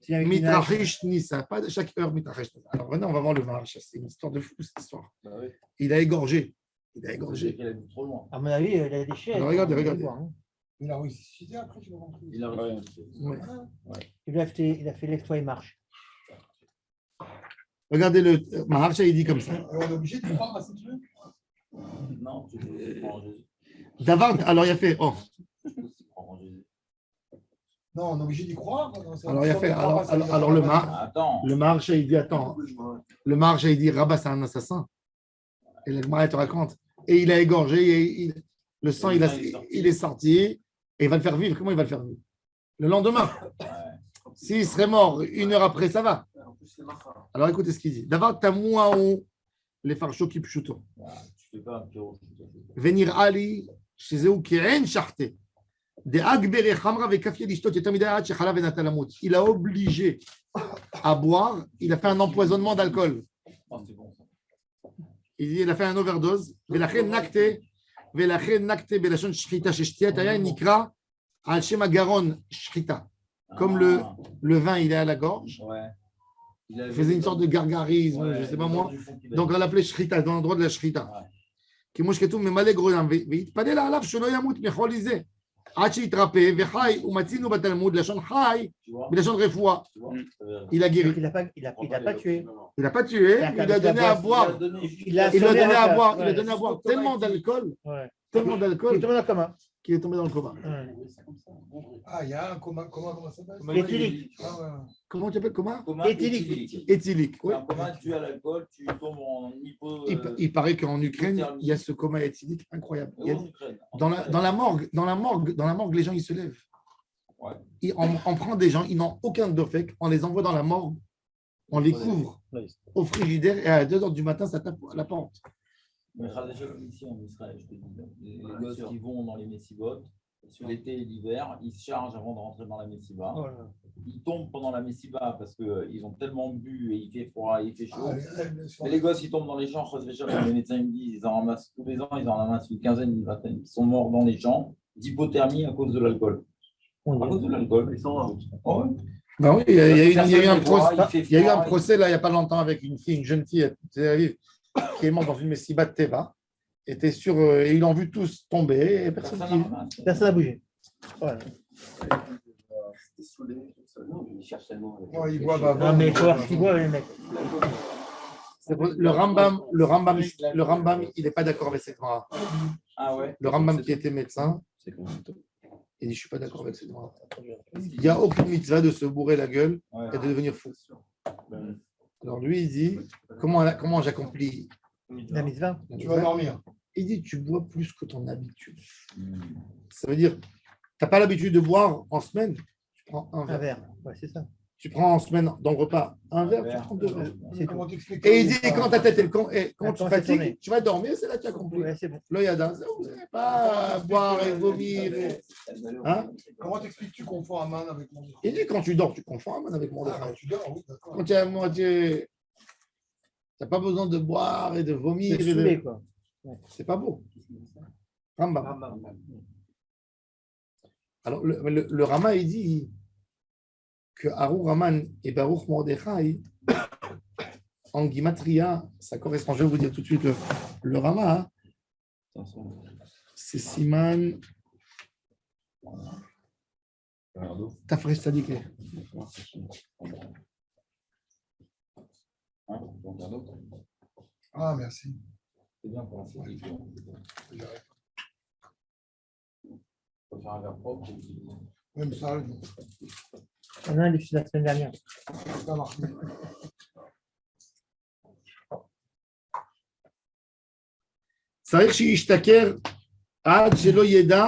Tiens, avec une hache. mitrachish nisa. Pas de chaque heure mitrachish nisa. Alors maintenant, on va voir le marche. C'est une histoire de fou cette histoire. Bah oui. Il a égorgé. Il a égorgé. Il a bu trop loin. À mon avis, il a des chiens. Alors, regardez. Il a ressuscité après, je l'ai compris. Il a Ouais. Il a fait l'exploit, il marche. Regardez le Maharsha, il dit comme ça. Alors, on est obligé de croire à ces trucs. Non, tu crois en Jésus. D'avant, alors il a fait. Oh, Tu crois en Jésus. Non, on est obligé d'y croire. alors il a fait. Alors le Attends. Maharsha, il dit attends. Le Maharsha, il dit Rabat, c'est un assassin. Et le Gemara, te raconte. Et il a égorgé, et le sang, il est sorti, et il va le faire vivre. Comment il va le faire vivre? Le lendemain. S'il serait mort 1 heure après, ça va. plus les machas. Alors écoutez ce qu'il dit. D'abord, tamouaou, les farchos qui pchuto. Tu fais pas un pyro. Venir Ali, chez eux, qui est charté. Il a obligé à boire, il a fait un empoisonnement d'alcool. C'est bon, ça. Il a fait un overdose. ולכן נקטה בלשון שחיטה, ששתיית היין נקרא על שם הגרון שחיטה. Comme le vin, il est à la gorge, Ouais. il faisait une sorte de gargarisme, je ne sais pas moi. Donc on l'appelait שחיטה, dans l'endroit de la שחיטה. כמו שכתוב, ממלא גרונם, והתפלל עליו שלא ימות מחולי זה. עד שיתרפא וחי, ומצינו בתלמוד לשון חי, בלשון רפואה. Il a guéri. Il n'a pas tué. Il n'a pas tué, il a donné à boire. Il Il a donné à boire, il a donné à boire tellement d'alcool, Ouais. tellement Il est d'alcool tombé dans le coma. qu'il est tombé dans le coma. Ouais. Ah, il y a un comment ça s'appelle? Éthylique. Ah, ouais. Comment tu appelles coma? Coma Éthylique. Éthylique. Oui. Un coma dû à l'alcool, tu tombes en hypo. Il paraît qu'en Ukraine, il y a ce coma éthylique incroyable. Il y a- En Ukraine. dans la morgue, les gens ils se lèvent. Ouais. On prend des gens, ils n'ont aucun dofek, on les envoie dans la morgue, on les couvre au frigidaire et à 2h du matin, ça tape à la porte. Mais déjà comme ici en Israël, je te dis, les gosses qui vont dans les messibotes, sur l'été et l'hiver, ils se chargent avant de rentrer dans la messiba. Voilà. Ils tombent pendant la messiba parce qu'ils ont tellement bu et il fait froid, il fait chaud. Ah, bien sûr. Et les gosses, ils tombent dans les champs. Les médecins ils me disent, ils en ramassent tous les ans, ils en ramassent une quinzaine, une vingtaine. Ils sont morts dans les champs d'hypothermie à cause de l'alcool. À cause de l'alcool. Ils sont morts. Oh, ouais. Ben oui, il y a eu un Personne procès, ne voit, il y a eu un froid, procès là, il n'y a pas longtemps avec une fille, une jeune fille à Tel Aviv, qui est morte dans une messiba de Teva. Était sur, et ils l'ont vu tous tomber et personne Personne qui. ne ramasse. Personne n'a bougé. Voilà. C'était saoulé. Non, il cherche tellement. Ouais, ils boivent avant. Non, mais il faut voir ce qu'ils boivent, les mecs. Le Rambam, il n'est pas d'accord avec cette mara. Ah ouais. Le Rambam qui était médecin, C'est comment? il dit je suis pas d'accord avec cette mara. Il n'y a aucune mitzvah de se bourrer la gueule Ouais. et de devenir fou. Alors lui, il dit comment j'accomplis. La mitzvah. Tu vas dormir. Il dit tu bois plus que ton habitude. Ça veut dire tu n'as pas l'habitude de boire en semaine, tu prends un Un verre. verre. Ouais, c'est ça. Tu prends en semaine dans le repas un verre, tu verre. prends 2 verres. C'est Comment tout. t'expliques Et il dit quand ta tête est quand tu Quand c'est fatigues, tourné. tu vas dormir, c'est là que tu as accompli. Ouais, c'est bon. L'oyada, vous n'allez pas boire et vomir. Hein? Comment t'expliques-tu qu'on fait un man avec mon micro? Il dit quand tu dors, tu confonds man avec mon Ah, frère. quand tu dors, oui, d'accord. Quand tu es à moitié, tu n'as pas besoin de boire et de vomir. C'est et de- saoulé, quoi. C'est pas beau. Rambam. Alors, le Rama, il dit que Arur Raman et Baruch Mordechai, en Gimatria, ça correspond, je vais vous dire tout de suite le Rama, hein, c'est Siman Tafresh Tzadike. Ah, merci. C'est bien pour la série. Faut faire un verre propre. Même ça, Il y en a un, il est la semaine dernière. ça marche. צריך שישתכר עד שלא ידע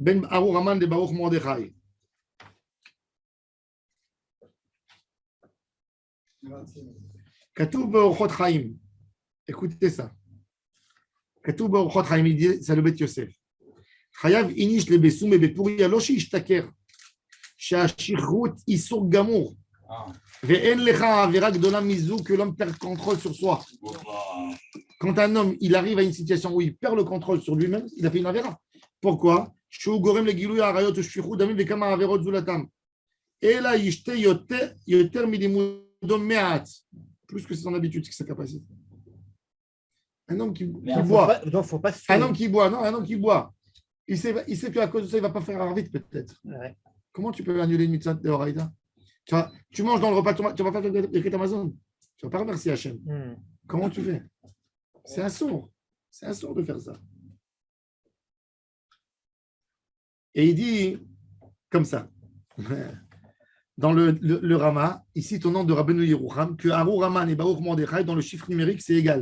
בין ארור המן לברוך מרדכי. כתוב באורחות חיים, écoutez ça, כתוב באורחות חיים, זה לבית יוסף, חייב איניש לבסום ובפוריה לא שישתכר, שהשכרות איסור גמור, ואין לך עבירה גדולה מזו que l'homme perd contrôle sur soi. Quand un homme il arrive à une situation où il perd le contrôle sur lui-même, il a fait une avéra. Pourquoi? שהוא גורם לגילוי העריות ושפיכות דמים וכמה עבירות זולתם. אלא ישתה יותר מלימודו מעט. Plus que son habitude, c'est sa capacité. Un homme qui boit. Faut pas se Un homme qui boit, non, un homme qui boit. Il sait qu'à cause de ça, il ne va pas faire arvit peut-être. Ouais. Comment tu peux annuler une mitzvah de Horaïda? Tu manges dans le repas, tu ne vas pas faire l'écrit Amazon. Tu ne vas pas remercier Hachem. Comment tu fais? C'est assourd. C'est assourd de faire ça. Et il dit comme ça. Dans le Rama, il cite au nom de Rabbeinu Yerucham que Arur Raman et Baruch Mordechai, dans le chiffre numérique, c'est égal.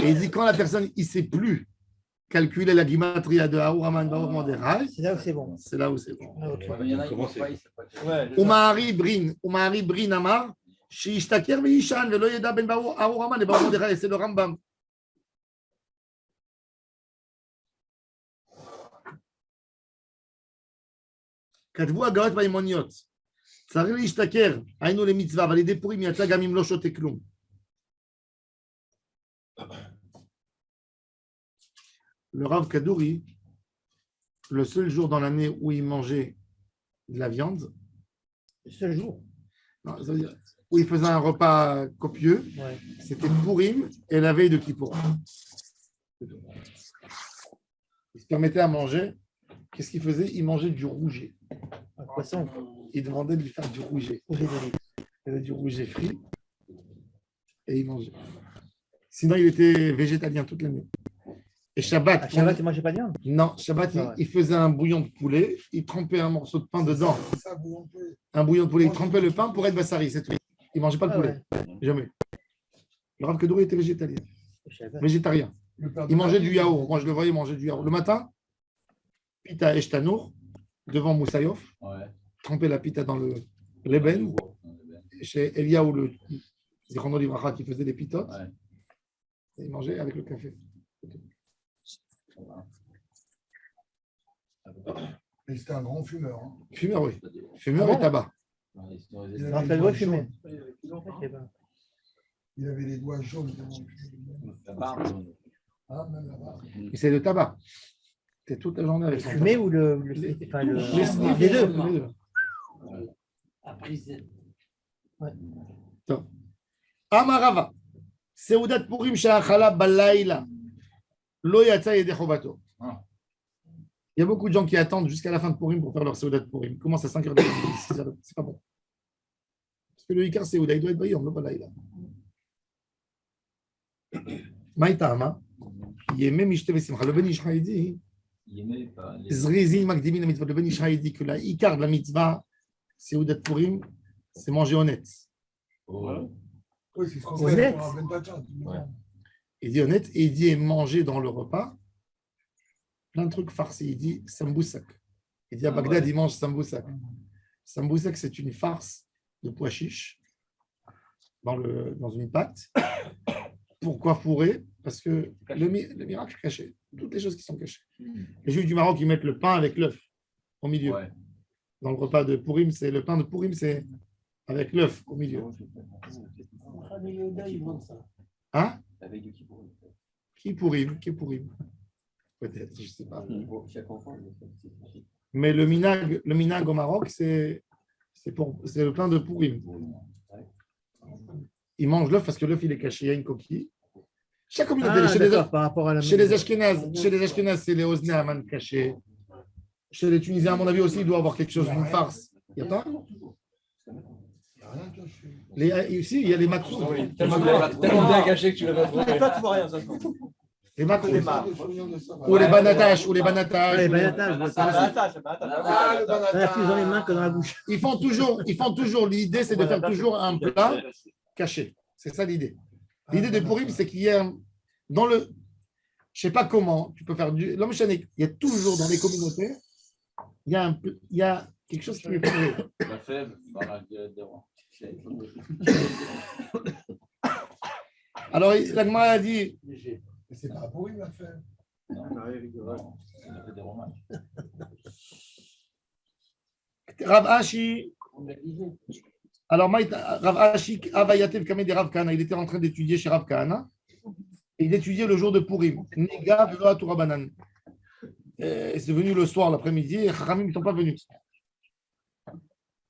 Et il dit quand la personne, il ne sait plus calculer la gimatria de Aouraman Baor Mordechai. C'est là où c'est bon. C'est là où c'est bon. Ah, ok. Il y en a qui Comment ne pas, ils savent pas. Umahari Brin Amar, Shishtaker Veishan, Velo Yeda Ben Baor Aouraman et Baor Mordechai. C'est le Rambam. כתבו הגאות והאימוניות. צריך להשתכר, היינו למצווה, אבל לידי פורים יצא גם אם לא שותה כלום. Le Rav Kadouri, le seul jour dans l'année où il mangeait de la viande, Le seul jour. non, ça veut dire, où il faisait un repas copieux, Ouais. c'était Pourim et la veille de Kippour. Il se permettait à manger. Qu'est-ce qu'il faisait? Il mangeait du rouget. Un poisson. Il demandait de lui faire du rouget. Rouget d'olive. Il avait du rouget frit et il mangeait. Sinon, il était végétalien toute l'année. Et Shabbat, À Shabbat, tu ne mangeais pas de viande? non, Shabbat, Ah ouais. il faisait un bouillon de poulet, il trempait un morceau de pain dedans, C'est ça, vous en pouvez. un bouillon de poulet, il trempait le pain pour être bassari, c'est tout. Il ne mangeait pas le Ah poulet, jamais. Le Rav Kadouri était végétalien, Je savais pas. végétarien. Le père de Il mangeait David, du yaourt. Moi, je le voyais manger du yaourt. Le matin, pita eshtanour, devant Moussaïov, Ouais. tremper la pita dans le l'eben. Chez Eliaou, le Zichrono Livracha, qui faisait des pitotes. Ouais. Et il mangeait avec le café. Et c'était un grand fumeur. Hein. Fumeur, oui. Fumeur Ah bon et tabac. Il Non, avait fait les le doigts doigt fumé. jaunes. Je sais pas. Il avait les doigts jaunes. La barbe. Ah, même là-bas. Et c'est le tabac. C'était toute la journée avec son Fumé tabac. ou enfin, Les sniffs, les deux. les deux. Après, c'est- טוב. אמר רבא, סעודת פורים שאכלה בלילה לא יצא ידי חובתו. Il y a beaucoup de gens qui attendent jusqu'à la fin de Purim pour faire leur Seudat Purim. Ils commencent à 5h de l'après-midi, 6h, c'est pas bon. Parce que le Icar Seuda, il doit être Bayom, le Balaïla. Maïtama, Yemé Mishte Vesimcha. Le Ben Ishra, il dit, Il aimait pas les. Zrizin Makdimin la mitzvah. Le Ben Ishra, il dit que la Icar de la mitzvah, Seudat Purim, c'est manger honnête. Oh. Oui, c'est ce qu'on Honnête. fait pour un Ben Tachat. Ouais. Il dit honnête et il dit manger dans le repas plein de trucs farcis. Il dit samboussak. Il dit à Ah Bagdad, ouais. il mange samboussak. Samboussak, c'est une farce de pois chiches dans une pâte. Pourquoi fourrer? Parce que le miracle est caché. Toutes les choses qui sont cachées. Les Juifs du Maroc, ils mettent le pain avec l'œuf au milieu. Ouais. Dans le repas de Purim, c'est le pain de Purim, c'est avec l'œuf au milieu. Rabbi Yehuda, ils vendent ça. Hein? Avec du kippour. Qui Purim? Peut-être, je ne sais pas. Chaque enfant, il fait. Mais le minag au Maroc, c'est le pain de Purim. Ils mangent l'œuf parce que l'œuf, il est caché, il y a une coquille. Chaque communauté, Ah, chez, les, d'accord, par rapport à la chez les Ashkénazes, c'est les Oznei Aman cachés. Chez les Tunisiens, à mon avis aussi, il doit y avoir quelque chose, une farce. Il n'y a pas? Il n'y a rien caché. Ici, il y a les macros. Tellement bien caché que tu l'avais trouvé. Toi, tu vois rien, ça. Les macros. Des souvenirs de ça. Ou les banatages. Ou les banatages. les banatages, je vois ça. Ah, le On a banata. plus dans les mains que dans la bouche. Ils font toujours, l'idée, c'est de faire toujours un plat caché. C'est ça l'idée. L'idée de Purim, c'est qu'il y a dans le. Je ne sais pas comment tu peux faire du. L'homme chané, il y a toujours dans les communautés, il y a quelque chose qui est trouvé. La fève dans la galette des rois. Alors, la Gemara a dit Mais c'est pas pour lui, la fève. Non, il a fait des romages. Rav Ashi. Alors, Rav Ashi, Avayatev Kameh de Rav Kahana, il était en train d'étudier chez Rav Kahana. Et il étudiait le jour de Purim. Nega Velo Torah Banan. Et c'est venu le soir, l'après-midi, et Chachamim ne sont pas venus.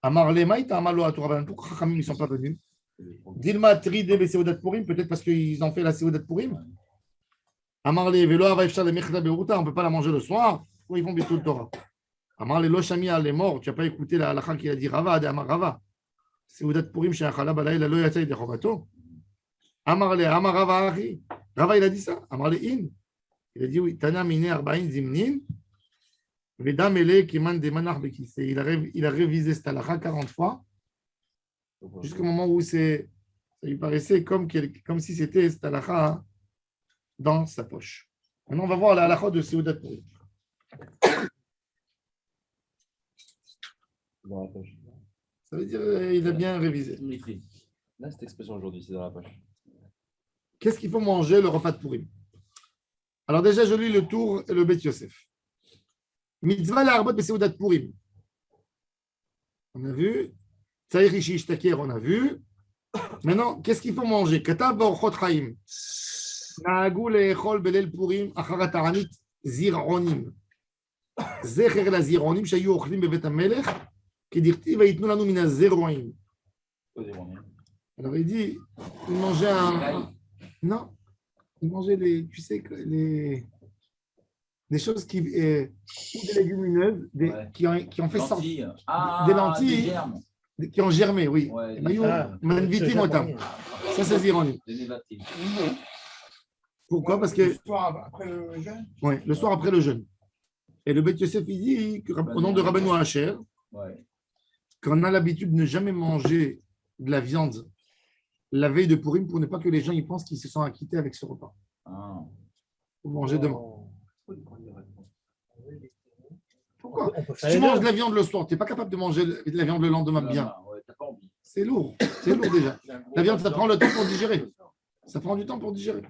Amar le Maïta Amalo Torah Banan. Pourquoi Chachamim ne sont pas venus? Dilma Tri Debe Seudat Purim, peut-être parce qu'ils ont fait la Seudat Purim. Amar le Velo Avaifshar le Mechla Beruta, on ne peut pas la manger le soir. Pourquoi ils font Bitul Torah? Amar le Loshami les morts, tu n'as pas écouté la halakha qu'il a dit Rava, de Amar Rava. Seudat Purim, Sheachala Balayla Lo Yatzai de Chovato. Amar le Amar Rava Achi. Rava, il a dit ça. Amar le In. Il a dit oui. Tana Mine Arba'in Zimnin. Vedam Ele Kiman de Manach Bekise. Il a révisé cette halakha 40 fois. Jusqu'au moment où ça lui paraissait comme si c'était cette halakha dans sa poche. Maintenant, on va voir la halakha de Seudat Purim. Dans la poche. Ça veut dire qu'il a bien révisé. Là, cette expression aujourd'hui, c'est dans la poche. Qu'est-ce qu'il faut manger le repas de Purim? Alors déjà, je lis le tour et le Bet Yosef. Mitzvah la'arbot beseudat Purim. On a vu. Tzaïr ishi ishtaker, on a vu. Maintenant, qu'est-ce qu'il faut manger? Katav ba'orchot chaim. Na'agu le'echol belel Purim acharat ha'anit zir'onim. Zecher la zir'onim shayu ochlim bevet ha'melech kedirtiv va'yitnu lanu min ha'zer'oim. Alors il dit, il mangeait non, il mangeait tu sais, des choses qui, ou des légumineuses, qui ont fait sortir des lentilles, des germes. qui ont germé, oui. Ouais, Ça, c'est zironi. Pourquoi? Parce que Le soir après le jeûne. oui, le soir après le jeûne. Et le Bet Yosef, il dit, au nom de Rabbeinu Hacher, qu'on a l'habitude de ne jamais manger de la viande la veille de Purim pour ne pas que les gens y pensent qu'ils se sont acquittés avec ce repas. Pour manger demain. Pourquoi? Si tu manges de la viande le soir, tu n'es pas capable de manger de la viande le lendemain bien. C'est lourd. C'est lourd déjà. La viande, ça prend le temps pour digérer. Ça prend du temps pour digérer.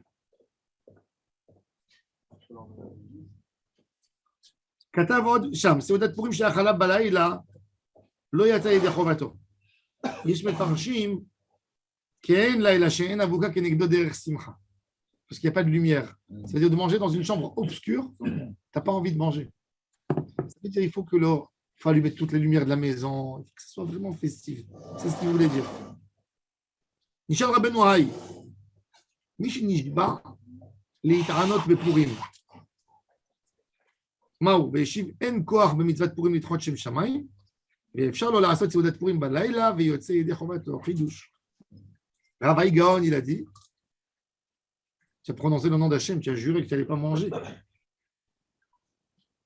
Katavod Sham, Seudat Purim she'achala balayla lo yatsa yedei chovato. Yesh mefarshim ke'en laila she'en avuka kenegdo derech simcha. Parce qu'il n'y a pas de lumière. C'est-à-dire de manger dans une chambre obscure, tu n'as pas envie de manger. Ça veut dire qu'il faut faut allumer toutes les lumières de la maison, il faut que ce soit vraiment festif. C'est ce qu'il voulait dire. Nishal Rabbeinu Hay, Mish Nishba, Leitranot Bepurim. Maou, Veshiv En Koach Bemitzvat Purim Litrot Shem Shamayim, ואפשר לו לעשות סעודת פורים בלילה ויוצא ידי חובתו חידוש. Rav Hai Gaon, il a dit, tu as prononcé le nom d'Hachem, tu as juré que tu n'allais pas manger.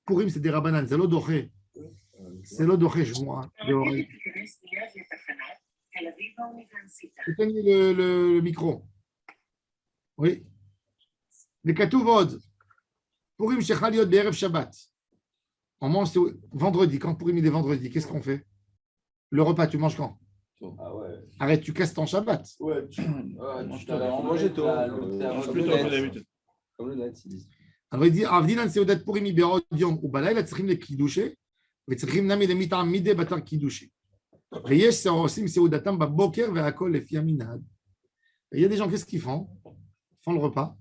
Purim, c'est des rabbanan, c'est l'odoché. C'est l'odoché, je vois. Éteignez le micro. Oui. Les Katouvod. Purim, Shechal Yod Be'erev Shabbat. On mange vendredi. Quand Purim, il est vendredi, qu'est-ce qu'on fait? Le repas, tu manges quand? Ah ouais. Arrête, tu casses ton Shabbat. Ouais, tu t'as mangé toi. Comme le net, ils disent. Alors il dit, Avdinan Seudat Purim Iberod Yom ou Balayla Tzrichim le Kiddushe, Tzrichim Nami le Mitam Mide Batar Kiddushe. Veyesh Serosim Seudatam Baboker Veakol Lefi Aminad. Il y a des gens, qu'est-ce qu'ils font? Ils font le repas.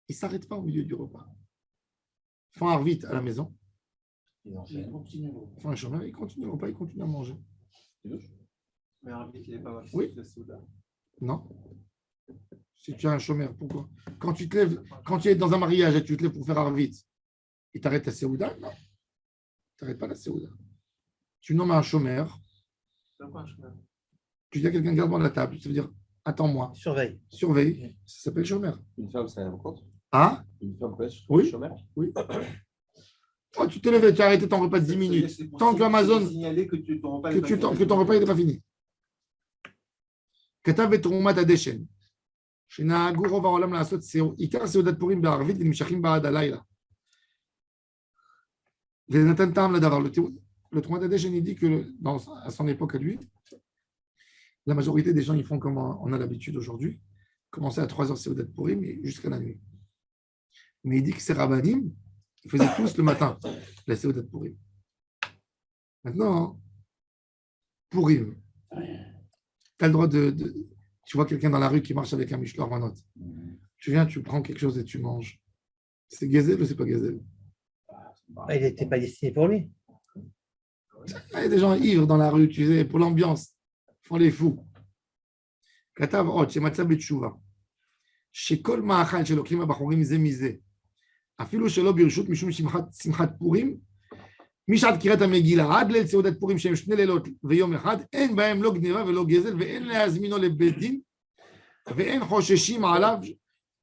Ils ne s'arrêtent pas au milieu du repas. Ils font Arvit à la maison. Ils font un chômeur, ils continuent le repas, ils continuent à manger. Mais Arvit, il n'est pas mal. Oui. Non. Si tu as un chômeur, pourquoi? Quand tu te lèves, quand tu es dans un mariage et tu te lèves pour faire Arvit, il t'arrête la Séouda? Non. Tu n'arrêtes pas la Séouda. Tu nommes un chômeur. Tu dis à quelqu'un, garde-moi la table. Ça veut dire, attends-moi. Surveille. Surveille. Ça s'appelle chômeur. Une femme, ça compte? Ah? Une femme peut être Oui. chômeur? Oui. Oh, tu te lèves et tu as arrêté ton repas de 10 minutes. Tant que Amazon. Signaler que ton repas Que ton repas n'est pas fini. Katav et Troumat Adeshen. שנהגו רוב העולם לעשות עיקר סעודת פורים בערבית ונמשכים בה עד הלילה. ונתן טעם לדבר. Le Troumat Adeshen, il dit que à son époque à lui, la majorité des gens ils font comme on a l'habitude aujourd'hui, commencer à 3h Seudat Purim et jusqu'à la nuit. Mais il dit que ces rabbanim, ils faisaient tous le matin la Seudat Purim. Maintenant, Purim, tu as le droit tu vois quelqu'un dans la rue qui marche avec un mishloach manot. Tu viens, tu prends quelque chose et tu manges. C'est gazelle ou c'est pas gazelle? Il n'était pas destiné pour lui. Il y a des gens ivres dans la rue, tu sais, pour l'ambiance. Ils font les fous. Katav Hot, chez Matzah Betshuva. Chez Kol Ma'achal, chez Lokim Abachorim Zemize. Afilou Shelo Birshut, Mishum Simchat Purim. משעת קריאת המגילה עד ליל סעודת פורים שהם 2 לילות ויום אחד, אין בהם לא גניבה ולא גזל ואין להזמינו לבית דין ואין חוששים עליו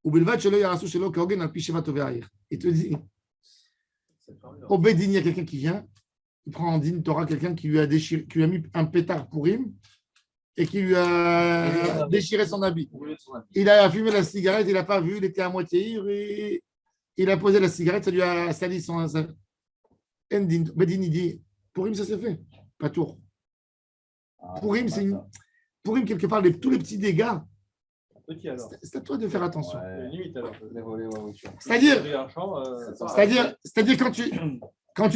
ובלבד שלא יעשו שלא כהוגן על פי שבע טובי העיר. Il te dit, au beit din, il y a quelqu'un qui vient, il prend en dîne Torah quelqu'un qui lui a déchiré, qui lui a mis un pétard Purim et qui lui a déchiré son habit. Il a fumé la cigarette, il n'a pas vu, il était à moitié ivre et il a posé la cigarette, ça lui a sali son. Endin, Bedin, il dit Pourim, ça s'est fait. Pas tour. Pourim, c'est une. Pourim, quelque part, tous les petits dégâts. Petit alors. C'est à toi de faire attention. Limite alors. C'est-à-dire, quand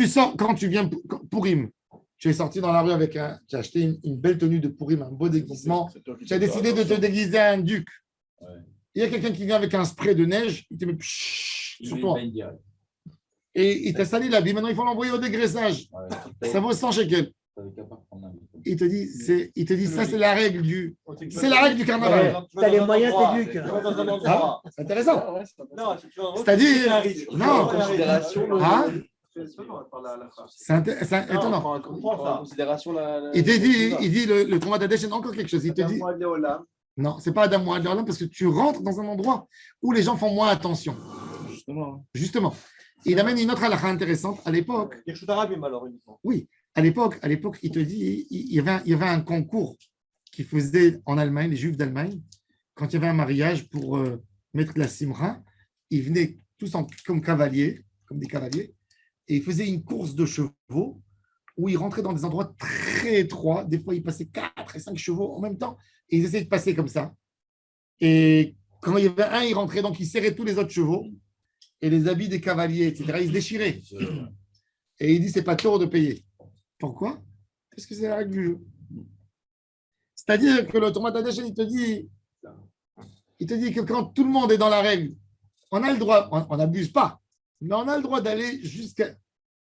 tu viens Pourim, tu es sorti dans la rue avec tu as acheté une belle tenue de Pourim, un beau déguisement, tu as décidé de te déguiser un duc. Il y a quelqu'un qui vient avec un spray de neige, il te met sur toi. Et il t'a sali l'habit. Maintenant, il faut l'envoyer au dégraissage. Ça vaut 100 shekels. Il te dit, ça, c'est la règle du carnaval. Tu as les moyens, t'es duc. Ah, c'est intéressant. Non, C'est-à-dire, non. C'est étonnant. Il dit le Touma d'Adesh, c'est encore quelque chose. Il te dit, non, c'est pas Adam Moad Leolam parce que tu rentres dans un endroit où les gens font moins attention. Justement. Il amène une autre halakha intéressante. À l'époque, oui, à l'époque, il te dit, il y avait un concours qui faisait en Allemagne, les Juifs d'Allemagne, quand il y avait un mariage pour mettre la simra, ils venaient tous comme cavaliers, comme des cavaliers, et ils faisaient une course de chevaux où ils rentraient dans des endroits très étroits. Des fois, ils passaient 4 et 5 chevaux en même temps, et ils essayaient de passer comme ça. Et quand il y avait un, il rentrait, donc il serrait tous les autres chevaux. Et les habits des cavaliers, etc., ils se déchiraient. Et il dit, c'est pas tort de payer. Pourquoi? Parce que c'est la règle du jeu. C'est-à-dire que le Touma d'Adesh, il te dit que quand tout le monde est dans la règle, on a le droit, on n'abuse pas, mais on a le droit d'aller jusqu'à...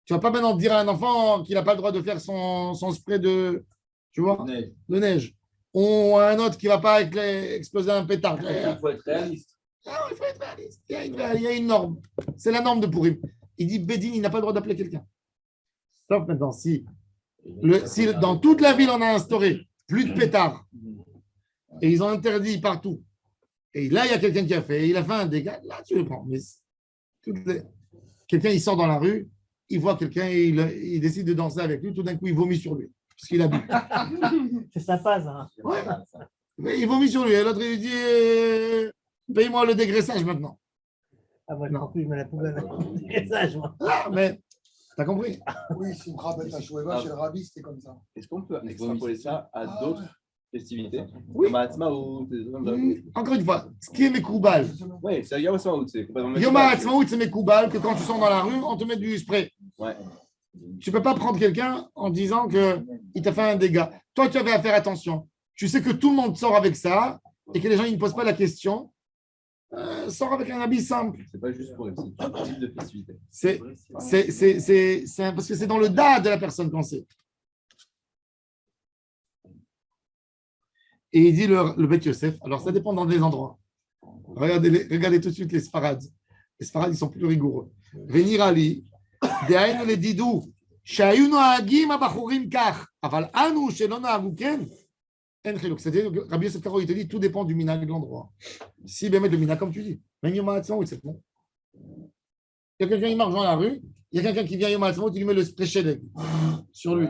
Tu ne vas pas maintenant dire à un enfant qu'il n'a pas le droit de faire son spray de neige. Ou à un autre qui ne va pas exploser un pétard. Il faut être réaliste. Ah, il faut être réaliste. Il y a une norme. C'est la norme de Pourim. Il dit Bédine, il n'a pas le droit d'appeler quelqu'un. Sauf maintenant, si dans toute la ville on a instauré plus de pétards et ils ont interdit partout, et là il y a quelqu'un qui a fait, il a fait un dégât, là tu le prends. Mais quelqu'un il sort dans la rue, il voit quelqu'un et il décide de danser avec lui, tout d'un coup il vomit sur lui. Parce qu'il a bu. C'est sa phase. Hein. Ouais. Mais il vomit sur lui. Et l'autre, il lui dit paye-moi le dégraissage maintenant. Ah, moi, je crois que je mets la poubelle. Dégraissage, moi. Ah, mais t'as compris? Oui, si on rappelle à Choueva, chez le rabbi, c'était comme ça. Est-ce qu'on peut extrapoler ça à d'autres festivités? Oui. Comme Ha'atzmaout, Encore une fois, ce qui est Mekoubal. Oui, c'est Yom Ha'atzmaout. Yom Ha'atzmaout, c'est Mekoubal que quand tu sors dans la rue, on te met du spray. Ouais. Tu ne peux pas prendre quelqu'un en disant qu'il t'a fait un dégât. Toi, tu avais à faire attention. Tu sais que tout le monde sort avec ça et que les gens ils ne posent pas la question. Sors avec un habit simple. C'est pas juste pour c'est un type de festivité. C'est parce que c'est dans le da de la personne qu'on sait. Et il dit le Beth Yosef. Alors, ça dépend dans des endroits. Regardez tout de suite les Sfarades. Les Sfarades, ils sont plus rigoureux. Venir Ali. דהיינו לדידו, שהיו נוהגים הבחורים כך, אבל אנו שלא נהגו כן, אין חילוק. C'est-à-dire, Rabbi Yosef Karo, il te dit, tout dépend du minag de l'endroit. Si, ben, le minag, comme tu dis, même Yom Ha'atzmaut, c'est bon. Il y a quelqu'un qui marche dans la rue, il y a quelqu'un qui vient Yom Ha'atzmaut, il lui met le spray Shedeg sur lui.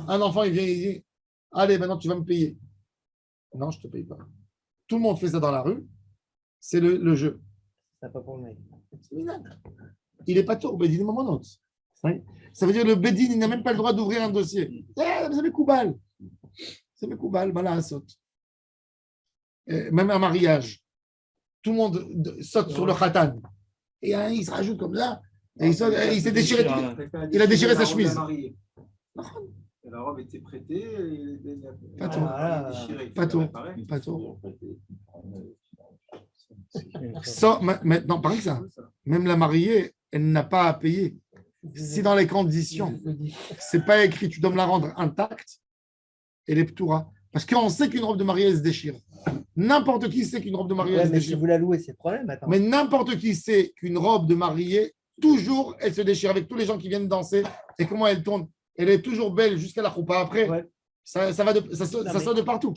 Un enfant, il vient, il dit, allez, maintenant tu vas me payer. Non, je ne te paye pas. Tout le monde fait ça dans la rue, c'est le jeu. C'est pas pour le mec. C'est minag. Il n'est pas tôt, Bédine Momonote. Ça veut dire que le Bédine, il n'a même pas le droit d'ouvrir un dossier. C'est Mekoubal. C'est Mekoubal, Bala saute. Même un mariage. Tout le monde saute sur le khatan. Et il se rajoute comme ça. Et il s'est déchiré. Il a déchiré sa chemise. La robe était prêtée. Pas tôt. Pas tôt. Pas tôt. Maintenant, pareil que ça. Même la mariée, elle n'a pas à payer. Si dans les conditions, c'est pas écrit, tu dois me la rendre intacte, elle est ptoura. Parce qu'on sait qu'une robe de mariée, elle se déchire. N'importe qui sait qu'une robe de mariée, elle se mais déchire. si vous la louez, c'est le problème. Attends. Mais n'importe qui sait qu'une robe de mariée, toujours, elle se déchire avec tous les gens qui viennent danser. Et comment elle tourne. Elle est toujours belle jusqu'à la choupa après. Ouais. Ça sort de partout.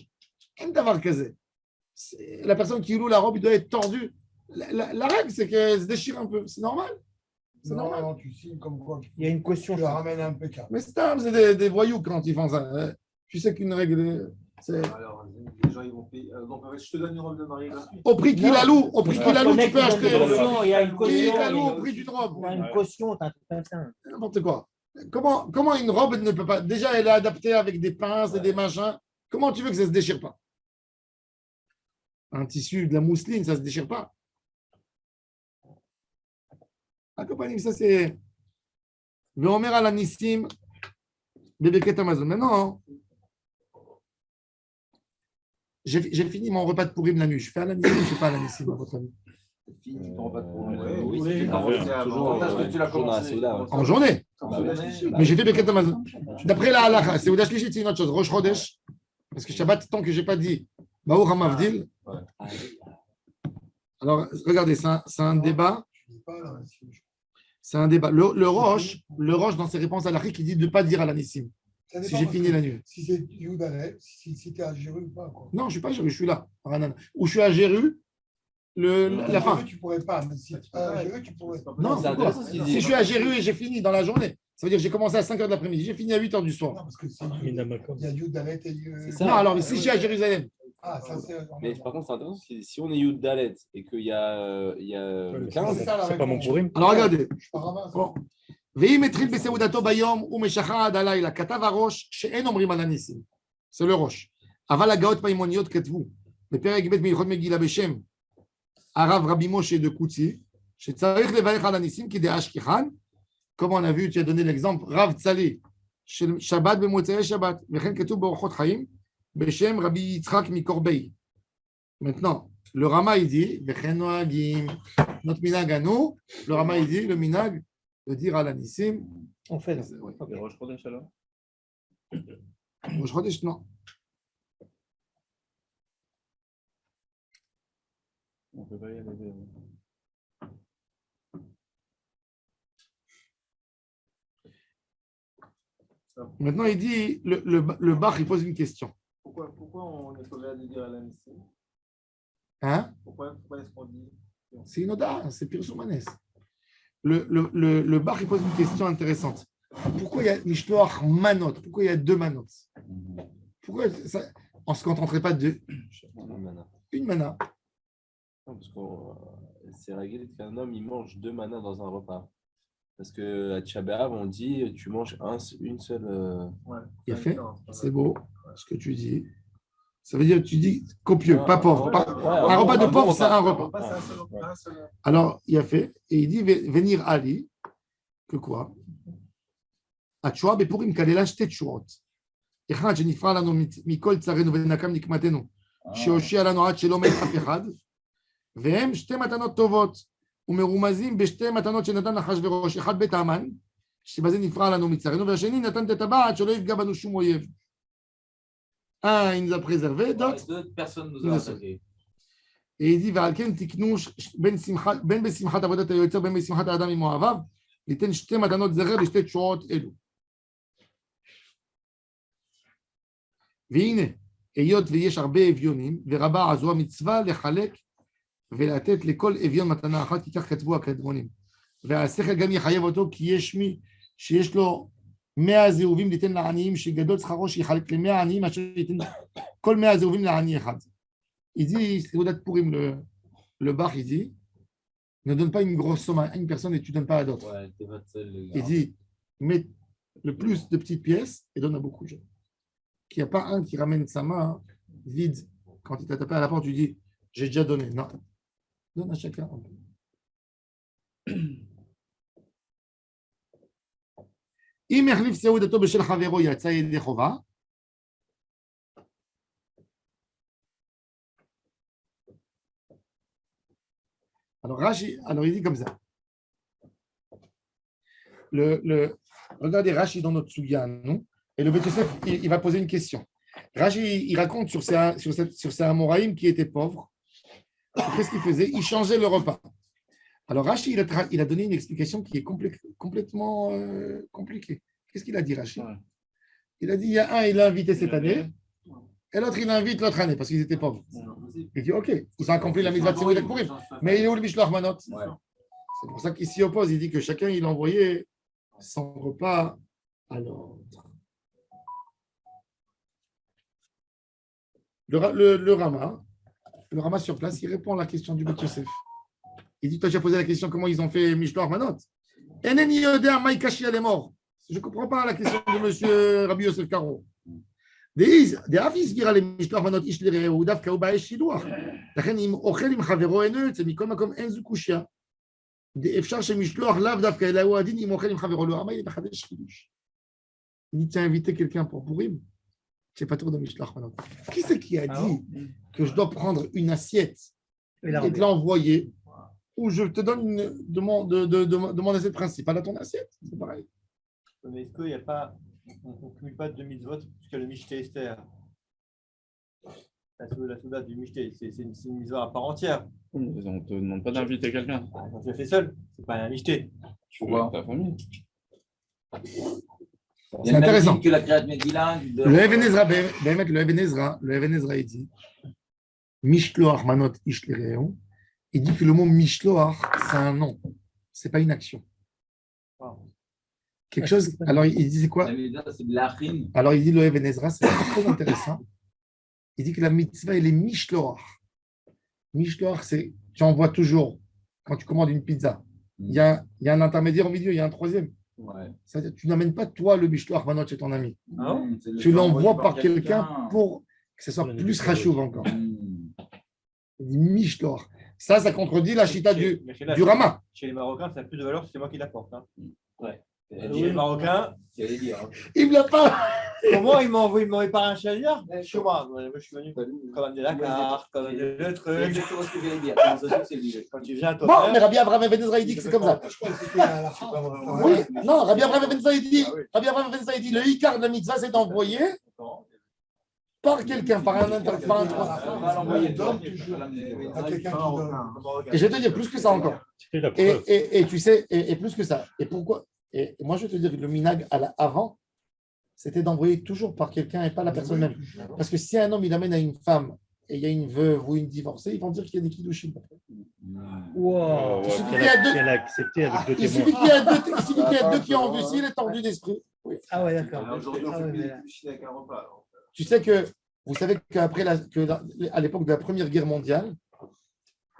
La personne qui loue la robe, il doit être tordu. La règle, c'est qu'elle se déchire un peu. C'est normal. C'est normal. Non, tu signes comme quoi. Il y a une caution. Tu la ramènes impeccable. Mais c'est des voyous quand ils font ça. Tu sais qu'une règle. Alors, les gens, ils vont payer. Donc, je te donne une robe de mariée gratuite. Au prix qu'il a loué, au prix qu'il a loué, tu peux acheter. Il y a une Prix caution. qu'il a loué au prix d'une robe. Il y a une caution, t'as un truc comme ça. N'importe quoi. Comment une robe ne peut pas. Déjà, elle est adaptée avec des pinces et des machins. Comment tu veux que ça ne se déchire pas? Un tissu, de la mousseline, ça ne se déchire pas. Accompagné, ça c'est. Veomer à la Nissim, Bébéket Amazon. Maintenant, j'ai fini mon repas de Pourim la nuit. Je fais à la Nissim, je ne fais pas à la Nissim, à votre avis. Fini ton repas de Pourim. Oui, Oui, c'est commencé toujours, quand est-ce que tu l'as commencé En journée. Mais j'ai fait Bébéket Amazon. D'après la halakha, c'est Oudash Lishit, c'est une autre chose. Rosh Chodesh, parce que Shabbat, tant que je n'ai pas dit Baou Hamavdil. Alors, regardez, c'est un débat. C'est un débat. Le Roche, dans ses réponses à l'Afrique, il dit de ne pas dire à la Nissim. Si j'ai fini la nuit. Si c'est Youdalet, si tu es à Jéru ou pas. Quoi. Non, je ne suis pas à Jéru, je suis là. Ou je suis à Jéru, la fin. Tu ne pourrais pas, mais si tu es à Jéru, tu pourrais. Non, si je suis à Jéru et j'ai fini dans la journée, ça veut dire que j'ai commencé à 5 h de l'après-midi, j'ai fini à 8 h du soir. Non, parce que il y a Youdalet et. Non, alors si je suis à Jérusalem. Ah, ça c'est. Mais par contre, c'est intéressant, parce que si on est Yud Dalet et qu'il y a 15, c'est pas mon pourri. Alors regardez. Je pars à Bon. ואם התחיל בסעודתו ביום ומשחה עד הלילה, כתב הראש שאין אומרים על הניסים. זה לא ראש. אבל הגאות מימוניות כתבו, בפרק ב' מהלכות מגילה בשם הרב רבי משה de קוצי, שצריך לברך על הניסים כדאשכחן, comme on a vu, tu as donné l'exemple, רב צלי של שבת במוצאי שבת, וכן כתוב באורחות חיים, בשם רבי יצחק מקורבי. Maintenant, le Rama il dit, וכן נוהגים, notre minag à nous, le Rama il dit, le minag, de dire à la Nissim. On fait. Et Rosh Chodesh alors? Rosh Chodesh, non. On peut pas y aller. Maintenant, il dit, le Bach, il pose une question. Pourquoi on est obligé de dire à la Nissim? Hein? Pourquoi est-ce qu'on dit? C'est une oda, c'est Pir Soumanes. Le Bach, il pose une question intéressante. Pourquoi il y a Mishloach Manot? Pourquoi il y a 2 manot? Pourquoi ça, on ne se contenterait pas de une mana? Non, parce que c'est réglé qu'un homme il mange 2 manas dans un repas. Parce qu'à Tisha B'Av, on dit tu manges une seule. Il a fait, c'est beau ce que tu dis. Ça veut dire que tu dis copieux, pas pauvre. Un repas de pauvre, c'est un repas. Alors, il a fait, et il dit venir Ali, que quoi? התשועה בפורים כללה 2 תשועות. אחד שנפרע לנו מכל צרינו ונקם נקמתנו, שהושיע לנו עד שלא מת אף אחד, והם 2 מתנות טובות, ומרומזים ב2 מתנות שנתן אחשוורוש, אחד בית המן, שבזה נפרע לנו מצרינו, והשני נתן את הטבעת שלא יפגע בנו שום אויב. Il nous a préservé, d'autres personne nous a attaqué. Et il dit, ועל כן תקנו בין בשמחת עבודת היוצר, בין בשמחת האדם עם אוהביו, ניתן 2 מתנות זכר ל2 תשועות אלו. והנה, היות ויש הרבה אביונים, ורבה עזו המצווה לחלק ולתת לכל אביון מתנה אחת, כי כך כתבו הקדמונים. והשכל גם יחייב אותו, כי יש מי שיש לו 100 זהובים ליתן לעניים, שגדול שכרו שיחלק ל100 עניים, אשר ייתן כל 100 זהובים לעני אחד. Il dit, c'est au-delà de Pourim, le bar, il dit, ne donne pas une grosse somme à une personne et tu ne donnes pas à d'autres. Ouais, t'es pas seul, les gars. Il dit, mets le plus de petites pièces et donne à beaucoup de gens. Qu'il n'y a pas un qui ramène sa main vide. Quand il t'a tapé à la porte, tu dis, j'ai déjà donné. Non. Donne à chacun un peu. אם יחליף סעודתו בשל חברו יצא ידי חובה. Alors, Rashi, il dit comme ça. Regardez Rashi dans notre Sugia, non? Et le Beth Yosef, il va poser une question. Rashi, il raconte sur ces Amoraïm qui étaient pauvres. Qu'est-ce qu'il faisait? Il changeait le repas. Alors, Rashi, il a donné une explication qui est complètement compliquée. Qu'est-ce qu'il a dit, Rashi? Il a dit, il y a un, il l'a invité cette année, et l'autre, il l'invite l'autre année, parce qu'ils étaient pauvres. Il dit, OK, ils ont accompli la mitzvah de Seudat Pourim, mais il est où le Mishloach Manot? C'est pour ça qu'il s'y oppose. Il dit que chacun, il envoyait son repas à l'autre. Le Rama sur place, il répond à la question du Beth Yosef. Il dit, toi, j'ai posé la question, comment ils ont fait Mishloach Manot. Eneni yodea mai kashi elle est mort. Je ne comprends pas la question de monsieur Rabbi Yosef Karo. דאף הסבירה למשלוח מנות איש לרעהו, דווקא הוא באש שילוח. לכן אם אוכל עם חברו אינו יוצא, מכל מקום אין זו קושיה. אפשר שמשלוח לאו דווקא אלא הוא הדין אם אוכל עם חברו. לא, il מחדש חידוש. Il dit, tiens, inviter quelqu'un pour Purim, c'est pas trop de Mishloach Manot. Qui c'est qui a dit que je dois prendre une assiette et te l'envoyer, ou je te donne de mon assiette principale à ton assiette? C'est pareil. Mais est-ce qu'il n'y a pas, on ne cumule pas deux mitzvot puisque le Mishté Esther, la souda du Mishté, c'est une mitzvah à part entière. On ne te demande pas d'inviter quelqu'un. Quand tu le fais seul, c'est pas un Mishté. Pourquoi ta famille? C'est intéressant. Que la Kriyat Megillah, Le Even Ezra, il dit Mishloach Manot Ish L'Reu. Il dit que le mot Mishloach, c'est un nom, c'est pas une action. Quelque chose. Alors, il disait quoi? c'est de l'achim. Alors, il dit le Even Ezra, c'est très intéressant. Il dit que la mitzvah, elle est Mishloach. Mishloach, c'est tu envoies toujours, quand tu commandes une pizza, il y a un intermédiaire au milieu, il y a un troisième. Ouais. C'est-à-dire, tu n'amènes pas toi le Mishloach Manot chez ton ami. Tu le l'envoies par quelqu'un pour que ce soit plus rachouv encore. Il dit Mishloach. Ça contredit la chita du Rama. Chez les Marocains, ça a plus de valeur si c'est moi qui l'apporte. Hein. Ouais. Chez les Marocains, Il ne me l'a pas. comment ils m'ont envoyé par un chariot? Chez moi, je suis venu commander la carte, commander le truc. C'est exactement ce que j'allais dire. Conversation, c'est Quand tu viens à toi. Bon, mais Rabbi Abraham Ben Ezra, il dit que c'est comme ça. Je crois que c'était à la fin. Oui, non, Rabbi Abraham Ben Ezra, il dit, le Icar de la mitzvah, c'est d'envoyer par quelqu'un, par un Et je vais te dire plus que ça encore. Et tu sais, et plus que ça. Et pourquoi? Et moi, je vais te dire que le minag avant, c'était d'envoyer toujours par quelqu'un et pas la personne même. Parce que si un homme, il amène à une femme et il y a une veuve ou une divorcée, ils vont dire qu'il y a des kiddushin. Wow. Il suffit qu'il y a deux qui ont vu, s'il est tordu d'esprit. Oui. Ah ouais, d'accord. Aujourd'hui, on Ah fait ouais, plus mais des là. cuisines avec un repas. Tu sais que, vous savez qu'après, à l'époque de la Première Guerre mondiale,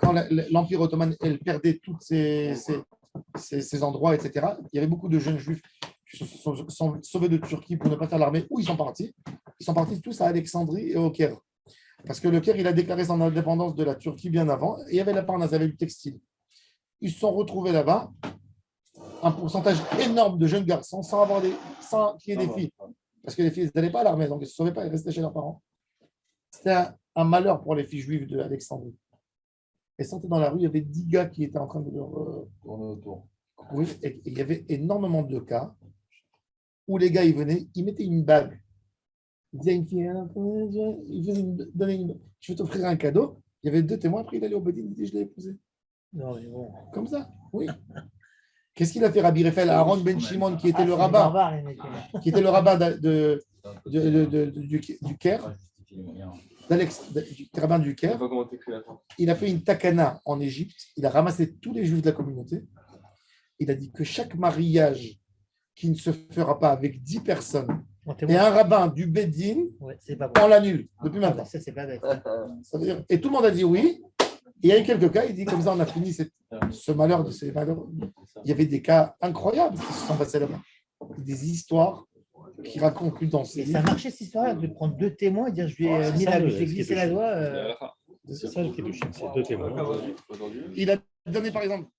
quand l'Empire ottoman elle perdait tous ces endroits, etc., il y avait beaucoup de jeunes juifs qui se sont sauvés de Turquie pour ne pas faire l'armée. Où ils sont partis? Ils sont partis tous à Alexandrie et au Caire. Parce que le Caire, il a déclaré son indépendance de la Turquie bien avant. Et il y avait la Parnasse, il y avait le textile. Ils se sont retrouvés là-bas, un pourcentage énorme de jeunes garçons sans qu'il y ait des filles. Parce que les filles n'allaient pas à l'armée, donc elles ne se sauvaient pas, elles restaient chez leurs parents. C'était un malheur pour les filles juives d'Alexandrie. Elles sortaient dans la rue, il y avait 10 gars qui étaient en train de leur tourner autour. courir. Et il y avait énormément de cas où les gars, ils venaient, ils mettaient une bague. Ils disaient à une fille, je vais t'offrir un cadeau. Il y avait 2 témoins, après il allait au Bedin, il dit, je l'ai épousé. Non, mais bon. Comme ça, oui. Qu'est-ce qu'il a fait Rabbi Raphaël à Aaron Ben Shimon, qui était le rabbin, du Caire, du rabbin du Caire. Il a fait une takana en Égypte. Il a ramassé tous les juifs de la communauté. Il a dit que chaque mariage qui ne se fera pas avec 10 personnes et un rabbin du Bedin, on l'annule depuis maintenant. Ça, c'est pas bête. Ça veut dire, et tout le monde a dit oui. Et il y a eu quelques cas, il dit comme ça, on a fini ce malheur de ces malheurs. Il y avait des cas incroyables qui se sont passés là-bas. Des histoires qui racontent plus dans ces livres. Ça a marché cette histoire de prendre 2 témoins et dire je vais glisser la doigt. C'est ça le Kiddushin, c'est 2 témoins. Il a donné par exemple.